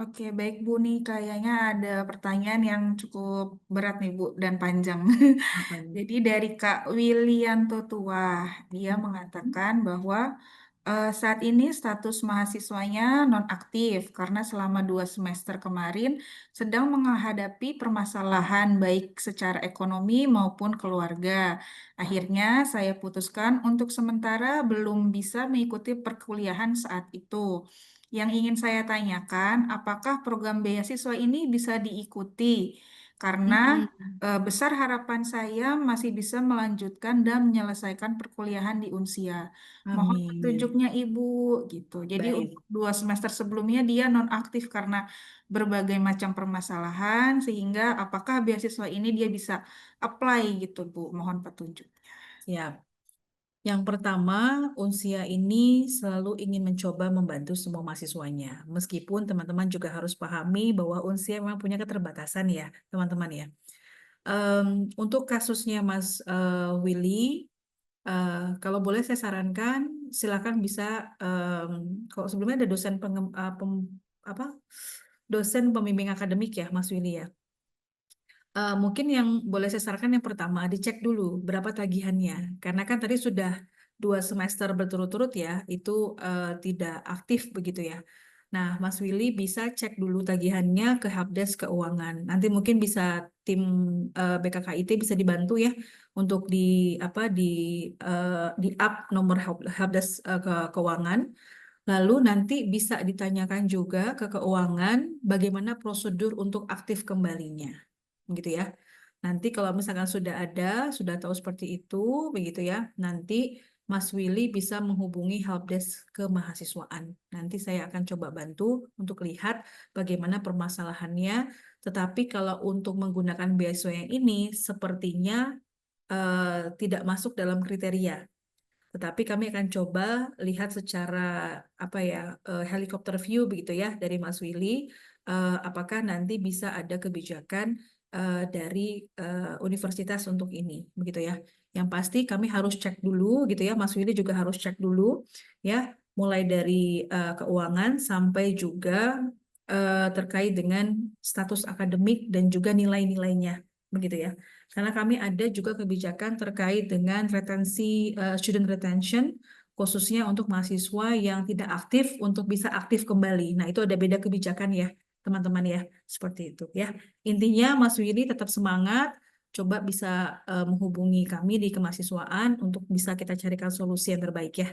Oke, baik Bu nih, kayaknya ada pertanyaan yang cukup berat nih Bu dan panjang. Apa ini? Jadi dari Kak Wilianto Tua, dia Hmm. mengatakan bahwa saat ini status mahasiswanya nonaktif karena selama 2 semester kemarin sedang menghadapi permasalahan baik secara ekonomi maupun keluarga. Akhirnya saya putuskan untuk sementara belum bisa mengikuti perkuliahan saat itu. Yang ingin saya tanyakan, apakah program beasiswa ini bisa diikuti? Karena besar harapan saya masih bisa melanjutkan dan menyelesaikan perkuliahan di Unsia. Mohon Amin. petunjuknya Ibu gitu. Jadi Baik. untuk 2 semester sebelumnya dia nonaktif karena berbagai macam permasalahan, sehingga apakah beasiswa ini dia bisa apply gitu Bu? Mohon petunjuk. Siap. Yang pertama, Unsia ini selalu ingin mencoba membantu semua mahasiswanya. Meskipun teman-teman juga harus pahami bahwa Unsia memang punya keterbatasan ya, teman-teman ya. Untuk kasusnya Mas Willy, kalau boleh saya sarankan, silakan bisa, kalau sebelumnya ada dosen pembimbing akademik ya, Mas Willy ya. Mungkin yang boleh saya sarankan yang pertama, dicek dulu berapa tagihannya. Karena kan tadi sudah 2 semester berturut-turut ya, itu tidak aktif begitu ya. Nah, Mas Willy bisa cek dulu tagihannya ke Helpdesk Keuangan. Nanti mungkin bisa tim BKKIT bisa dibantu ya untuk di up nomor Helpdesk Keuangan. Lalu nanti bisa ditanyakan juga ke keuangan bagaimana prosedur untuk aktif kembalinya gitu ya. Nanti kalau misalkan sudah tahu seperti itu, begitu ya. Nanti Mas Willy bisa menghubungi helpdesk kemahasiswaan. Nanti saya akan coba bantu untuk lihat bagaimana permasalahannya. Tetapi kalau untuk menggunakan beasiswa yang ini, sepertinya tidak masuk dalam kriteria. Tetapi kami akan coba lihat secara helikopter view begitu ya dari Mas Willy, apakah nanti bisa ada kebijakan dari universitas untuk ini, begitu ya. Yang pasti kami harus cek dulu gitu ya, Mas Willy juga harus cek dulu ya, mulai dari keuangan sampai juga terkait dengan status akademik dan juga nilai-nilainya, begitu ya. Karena kami ada juga kebijakan terkait dengan retensi, student retention, khususnya untuk mahasiswa yang tidak aktif untuk bisa aktif kembali. Nah, itu ada beda kebijakan ya, teman-teman ya, seperti itu ya. Intinya Mas Willy tetap semangat, coba bisa menghubungi kami di kemahasiswaan untuk bisa kita carikan solusi yang terbaik ya.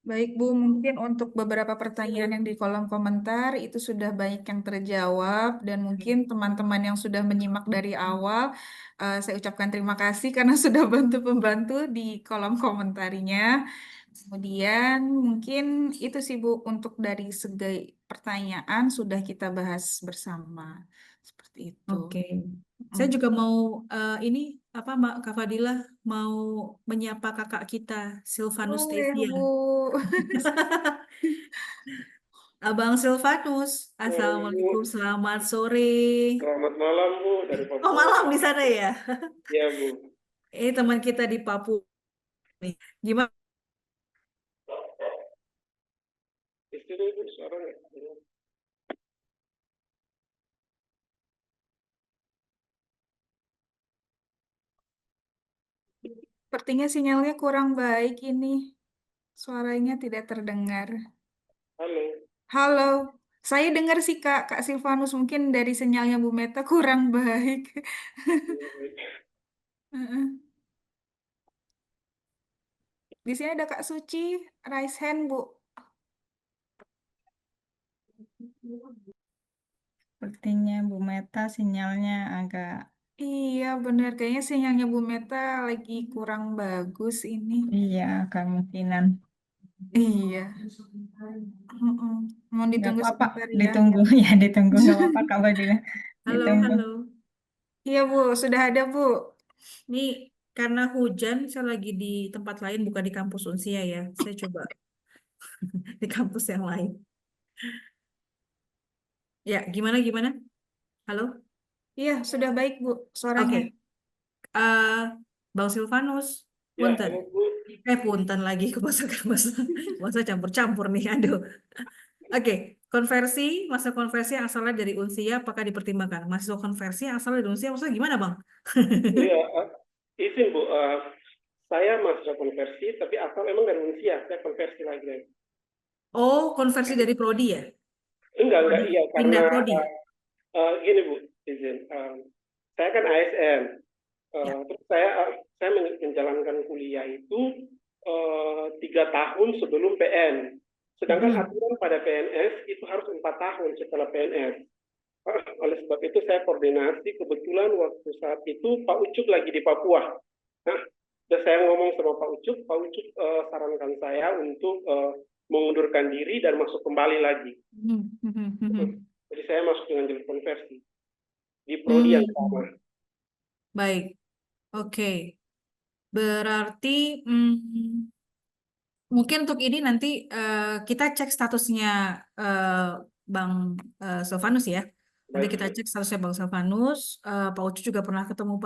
Baik Bu, mungkin untuk beberapa pertanyaan yang di kolom komentar itu sudah banyak yang terjawab dan mungkin teman-teman yang sudah menyimak dari awal, saya ucapkan terima kasih karena sudah bantu-membantu di kolom komentarnya. Kemudian mungkin itu sih Bu untuk dari segi pertanyaan sudah kita bahas bersama. Seperti itu. Oke. Saya juga mau ini apa Mbak Kak Fadilah mau menyapa kakak kita Silvanus Boleh Devia. Bu. Abang Silvanus, Assalamualaikum, selamat sore. Selamat malam Bu dari Oh Papua. malam di sana ya? Iya Bu. Ini teman kita di Papua. Nih. Gimana? Di sini Bu suaranya. Sepertinya sinyalnya kurang baik ini. Suaranya tidak terdengar. Halo. Halo, saya dengar sih Kak Silvanus mungkin dari sinyalnya Bu Meta kurang baik. Heeh. Di sini ada Kak Suci, raise hand Bu. Sepertinya Bu Meta sinyalnya agak Iya benar, kayaknya sinyalnya Bu Meta lagi kurang bagus ini. iya kemungkinan. Iya. Mm-mm. Mohon Nggak ditunggu apa-apa, sebentar ya. ditunggu ya ditunggu nggak apa-apa Kak Fadila. Halo, Ditunggu. halo. Iya Bu, sudah ada Bu. Ini karena hujan, saya lagi di tempat lain, bukan di kampus Unsia ya. Saya coba di kampus yang lain. Ya, gimana? Halo? Iya, sudah baik Bu suaranya. Oke. Bang Silvanus, Ya, punten. halo Bu. Punten lagi ke masa campur-campur nih, aduh. Oke, masa konversi yang asalnya dari Unsia apakah dipertimbangkan? Mahasiswa konversi yang asalnya dari Unsia maksudnya gimana, Bang? Iya, izin Bu. Saya mahasiswa konversi, tapi asal memang dari Unsia. Saya konversi lagi. Oh, konversi dari prodi ya? Enggak, iya. Pindah Karena prodi. gini Bu, izin. Saya kan ASN. Terus saya menjalankan kuliah itu 3 tahun sebelum PN. Sedangkan aturan pada PNS itu harus 4 tahun setelah PNS. Oleh sebab itu saya koordinasi, kebetulan waktu saat itu Pak Ucup lagi di Papua. Nah, dan saya ngomong sama Pak Ucup sarankan saya untuk mengundurkan diri dan masuk kembali lagi. Jadi saya masuk dengan jalur konversi di prodi yang sama. Baik, oke. Berarti mungkin untuk ini nanti kita cek statusnya Bang Silvanus ya. Nanti kita cek statusnya Bang Silvanus. Pak Ucu juga pernah ketemu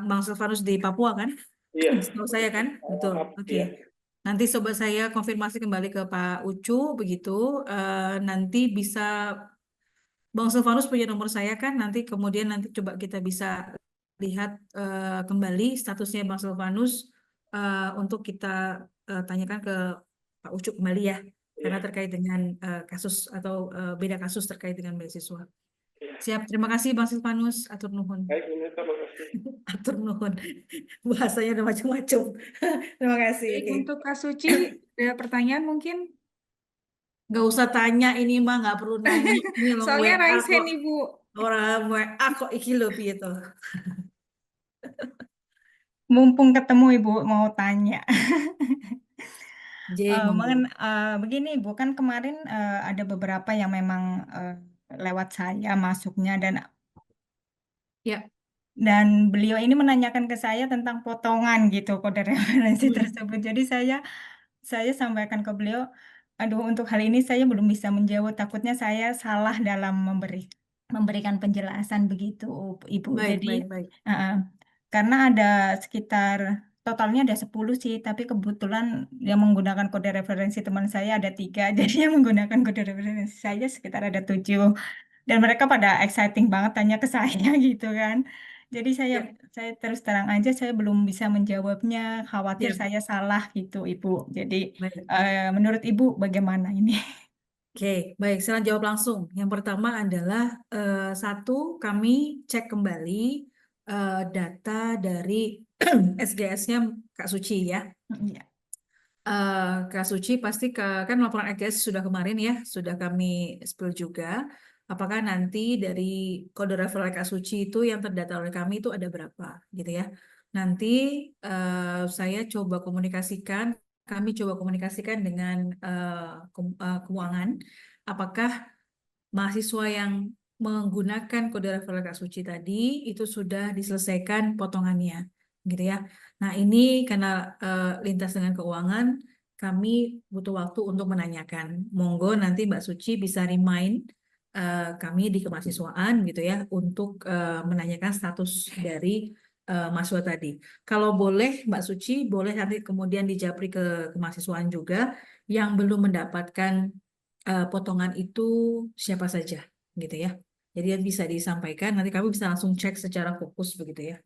Bang Silvanus di Papua kan? Iya. Setahu saya kan? Betul. Oke. Nanti coba saya konfirmasi kembali ke Pak Ucu begitu. Nanti bisa Bang Silvanus punya nomor saya kan? Nanti kemudian coba kita bisa lihat kembali statusnya Bang Silvanus untuk kita tanyakan ke Pak Ucup kembali ya, karena terkait dengan kasus atau beda kasus terkait dengan beasiswa. Siap, terima kasih Bang Silvanus, atur nuhun. Baik, terima kasih. Atur nuhun, bahasanya ada macam-macam. Terima kasih. Baik, untuk Kak Suci, ada pertanyaan mungkin? Nggak usah tanya ini mah, nggak perlu nanya. Ini lo Soalnya WA raise hand kok. Ibu. Orang WA kok iki lho piye to. Mumpung ketemu Ibu mau tanya. Monggo. Begini Ibu, kan kemarin ada beberapa yang memang lewat saya masuknya Ya. dan beliau ini menanyakan ke saya tentang potongan gitu kode referensi tersebut. Jadi saya sampaikan ke beliau, aduh untuk hal ini saya belum bisa menjawab, takutnya saya salah dalam memberikan penjelasan begitu Ibu. Baik, Jadi baik. karena ada sekitar totalnya ada 10 sih, tapi kebetulan yang menggunakan kode referensi teman saya ada 3, jadi yang menggunakan kode referensi saya sekitar ada 7. Dan mereka pada exciting banget tanya ke saya gitu kan. Jadi saya Ya, saya terus terang aja saya belum bisa menjawabnya, khawatir ya, saya salah gitu Ibu. Jadi baik. menurut Ibu bagaimana ini? Oke, baik. Saya jawab langsung. Yang pertama adalah satu, kami cek kembali data dari SGS-nya Kak Suci ya. Iya. Kak Suci pasti kan laporan EGS sudah kemarin ya, sudah kami spill juga. Apakah nanti dari kode referral Kak Suci itu yang terdata oleh kami itu ada berapa, gitu ya? Nanti saya coba komunikasikan, kami coba komunikasikan dengan keuangan, apakah mahasiswa yang menggunakan kode referral Kak Suci tadi itu sudah diselesaikan potongannya, gitu ya. Nah, ini karena lintas dengan keuangan, kami butuh waktu untuk menanyakan. Monggo nanti Mbak Suci bisa remind kami di kemahasiswaan gitu ya untuk menanyakan status dari mahasiswa tadi. Kalau boleh Mbak Suci, boleh nanti kemudian dijapri ke kemahasiswaan juga yang belum mendapatkan potongan itu siapa saja gitu ya. Jadi bisa disampaikan, nanti kami bisa langsung cek secara fokus begitu ya.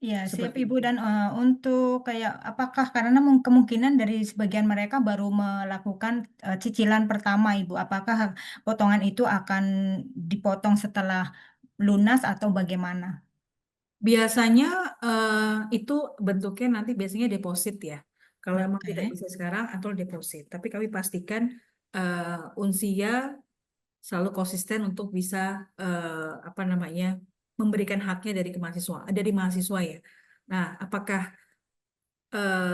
Ya, siap Seperti Ibu. itu. Dan untuk kayak apakah karena kemungkinan dari sebagian mereka baru melakukan cicilan pertama Ibu, apakah potongan itu akan dipotong setelah lunas atau bagaimana? Biasanya itu bentuknya nanti biasanya deposit ya. Kalau emang tidak Oke. bisa sekarang atau deposit. Tapi kami pastikan Unsia selalu konsisten untuk bisa apa namanya memberikan haknya dari mahasiswa ya. Nah, apakah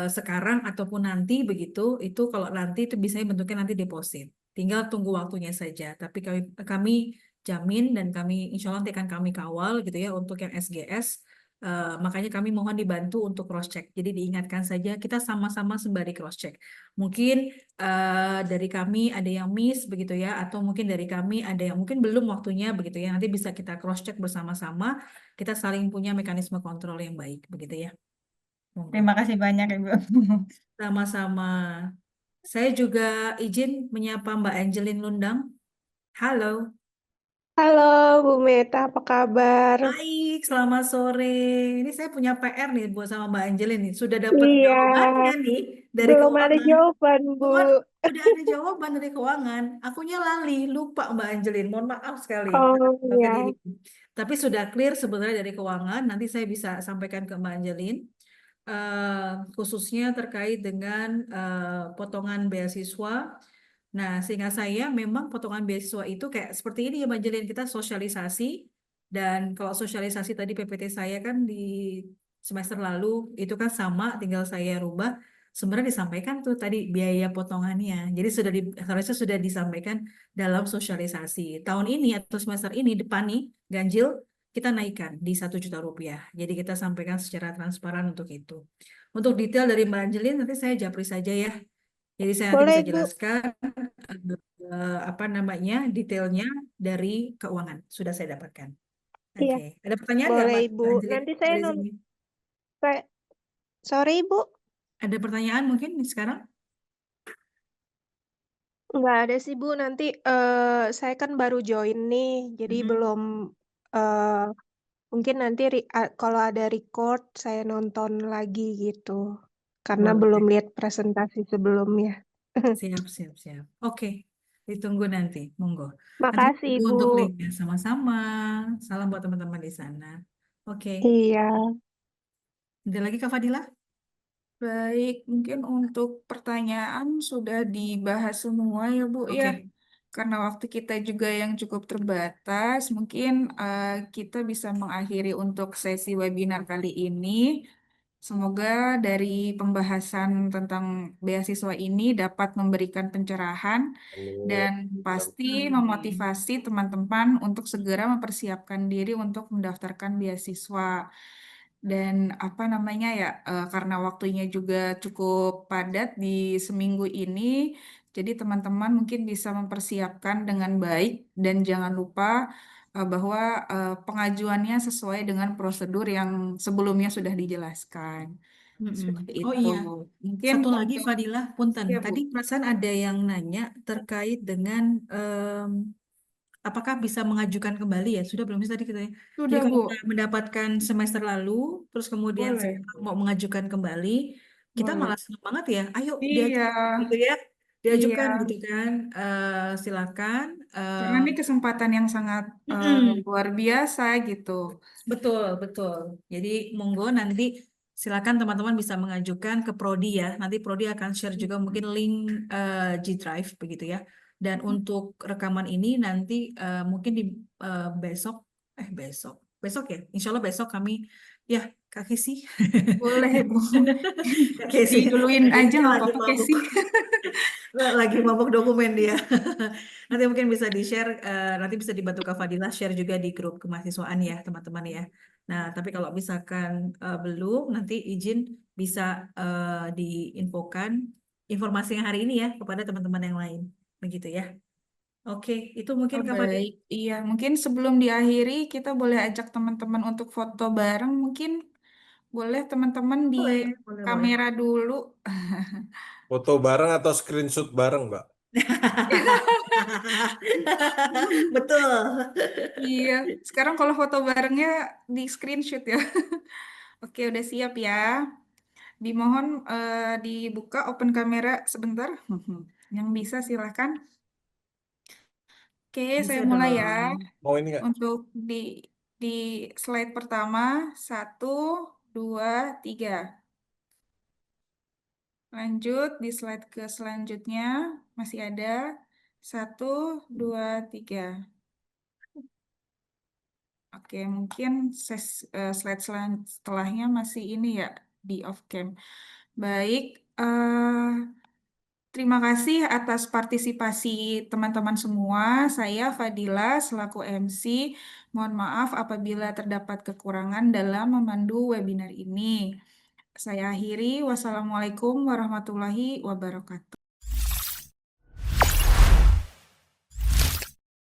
sekarang ataupun nanti begitu, itu kalau nanti itu biasanya bentuknya nanti deposit. Tinggal tunggu waktunya saja. Tapi kami jamin dan kami insya Allah nanti akan kami kawal gitu ya untuk yang SGS. Makanya kami mohon dibantu untuk cross check. Jadi diingatkan saja kita sama-sama sembari cross check. Mungkin dari kami ada yang miss begitu ya, atau mungkin dari kami ada yang mungkin belum waktunya begitu ya. Nanti bisa kita cross check bersama-sama. Kita saling punya mekanisme kontrol yang baik begitu ya. Monggo. Terima kasih banyak Ibu. Sama-sama. Saya juga izin menyapa Mbak Angelin Lundang. Halo. Halo Bu Meta, apa kabar? Baik, selamat sore. Ini saya punya PR nih buat sama Mbak Angelin nih. Sudah dapat Iya, jawabannya nih dari belum ada keuangan. jawaban Bu. Cuman udah ada jawaban dari keuangan. Akunya lali, lupa Mbak Angelin. Mohon maaf sekali. Oh Bagian ya, ini. Tapi sudah clear sebenarnya dari keuangan. Nanti saya bisa sampaikan ke Mbak Angelin. Khususnya terkait dengan potongan beasiswa. Nah, sehingga saya memang potongan beasiswa itu kayak seperti ini ya Mbak Angelin, kita sosialisasi. Dan kalau sosialisasi tadi PPT saya kan di semester lalu itu kan sama, tinggal saya rubah. Sebenarnya disampaikan tuh tadi biaya potongannya. Jadi harusnya sudah disampaikan dalam sosialisasi. Tahun ini atau semester ini depan nih ganjil kita naikkan di 1 juta rupiah. Jadi kita sampaikan secara transparan untuk itu. Untuk detail dari Mbak Angelin nanti saya japri saja ya. Jadi saya nanti boleh bisa Bu. jelaskan apa namanya detailnya dari keuangan sudah saya dapatkan. Iya, Oke, ada pertanyaan nggak boleh Mbak Ibu. Angelin Nanti saya dari sini? sorry Ibu, Ada pertanyaan mungkin sekarang? nggak ada sih Bu. Nanti saya kan baru join nih, jadi belum mungkin nanti kalau ada record saya nonton lagi gitu, karena belum Boleh. lihat presentasi sebelumnya. Siap, siap, siap. Oke, ditunggu nanti, monggo. Nanti Makasih tunggu Bu. untuk linknya sama-sama. Salam buat teman-teman di sana. Oke, Iya. ada lagi Kak Fadila? Baik, mungkin untuk pertanyaan sudah dibahas semua ya Bu ya. Oke. Karena waktu kita juga yang cukup terbatas, mungkin kita bisa mengakhiri untuk sesi webinar kali ini. Semoga dari pembahasan tentang beasiswa ini dapat memberikan pencerahan dan pasti memotivasi teman-teman untuk segera mempersiapkan diri untuk mendaftarkan beasiswa. Dan apa namanya ya, karena waktunya juga cukup padat di seminggu ini, jadi teman-teman mungkin bisa mempersiapkan dengan baik dan jangan lupa bahwa pengajuannya sesuai dengan prosedur yang sebelumnya sudah dijelaskan. Seperti Oh itu. iya, Mungkin satu lagi untuk Fadilah, punten. ya Bu. Tadi perasaan ada yang nanya terkait dengan apakah bisa mengajukan kembali ya? Sudah belum sih tadi kita ya? Jadi Sudah, kalau Bu. udah mendapatkan semester lalu, terus kemudian Boleh, sekarang mau mengajukan kembali, kita boleh. malah senang banget ya. Ayo Iya, diajukan gitu ya, iya. diajukan gitu kan. Silakan. Karena ini kesempatan yang sangat Mm-mm. luar biasa gitu. Betul, betul. Jadi monggo nanti silakan teman-teman bisa mengajukan ke Prodi ya. Nanti Prodi akan share juga mungkin link G Drive begitu ya. Dan untuk rekaman ini nanti mungkin di besok, besok ya. Insya Allah besok kami ya Kak Kesi, Boleh, Bu. Kak Kesi, Diduluin Kak aja Kesi nggak lagi apa-apa, mabuk. Kesi. Lagi mabuk dokumen dia. Nanti mungkin bisa di-share, nanti bisa dibantu Kak Fadila share juga di grup kemahasiswaan ya teman-teman ya. Nah, tapi kalau misalkan belum, nanti izin bisa diinfokan informasi yang hari ini ya kepada teman-teman yang lain. Begitu ya. Oke, itu mungkin Oh, Kak Fadila. baik. Iya, mungkin sebelum diakhiri, kita boleh ajak teman-teman untuk foto bareng. Mungkin boleh teman-teman di Boleh, boleh, boleh. kamera dulu. Foto bareng atau screenshot bareng, Mbak? Betul. Iya, sekarang kalau foto barengnya di screenshot ya. Oke, udah siap ya. Dimohon dibuka open kamera sebentar. Yang bisa silahkan. Oke, saya Bisa mulai ya. dong. Mau ini nggak? Untuk di slide pertama, 1, 2, 3. Lanjut di slide ke selanjutnya, masih ada 1, 2, 3. Oke, mungkin slide setelahnya masih ini ya, di off cam. Baik, terima kasih atas partisipasi teman-teman semua. Saya Fadila selaku MC. Mohon maaf apabila terdapat kekurangan dalam memandu webinar ini. Saya akhiri. Wassalamualaikum warahmatullahi wabarakatuh.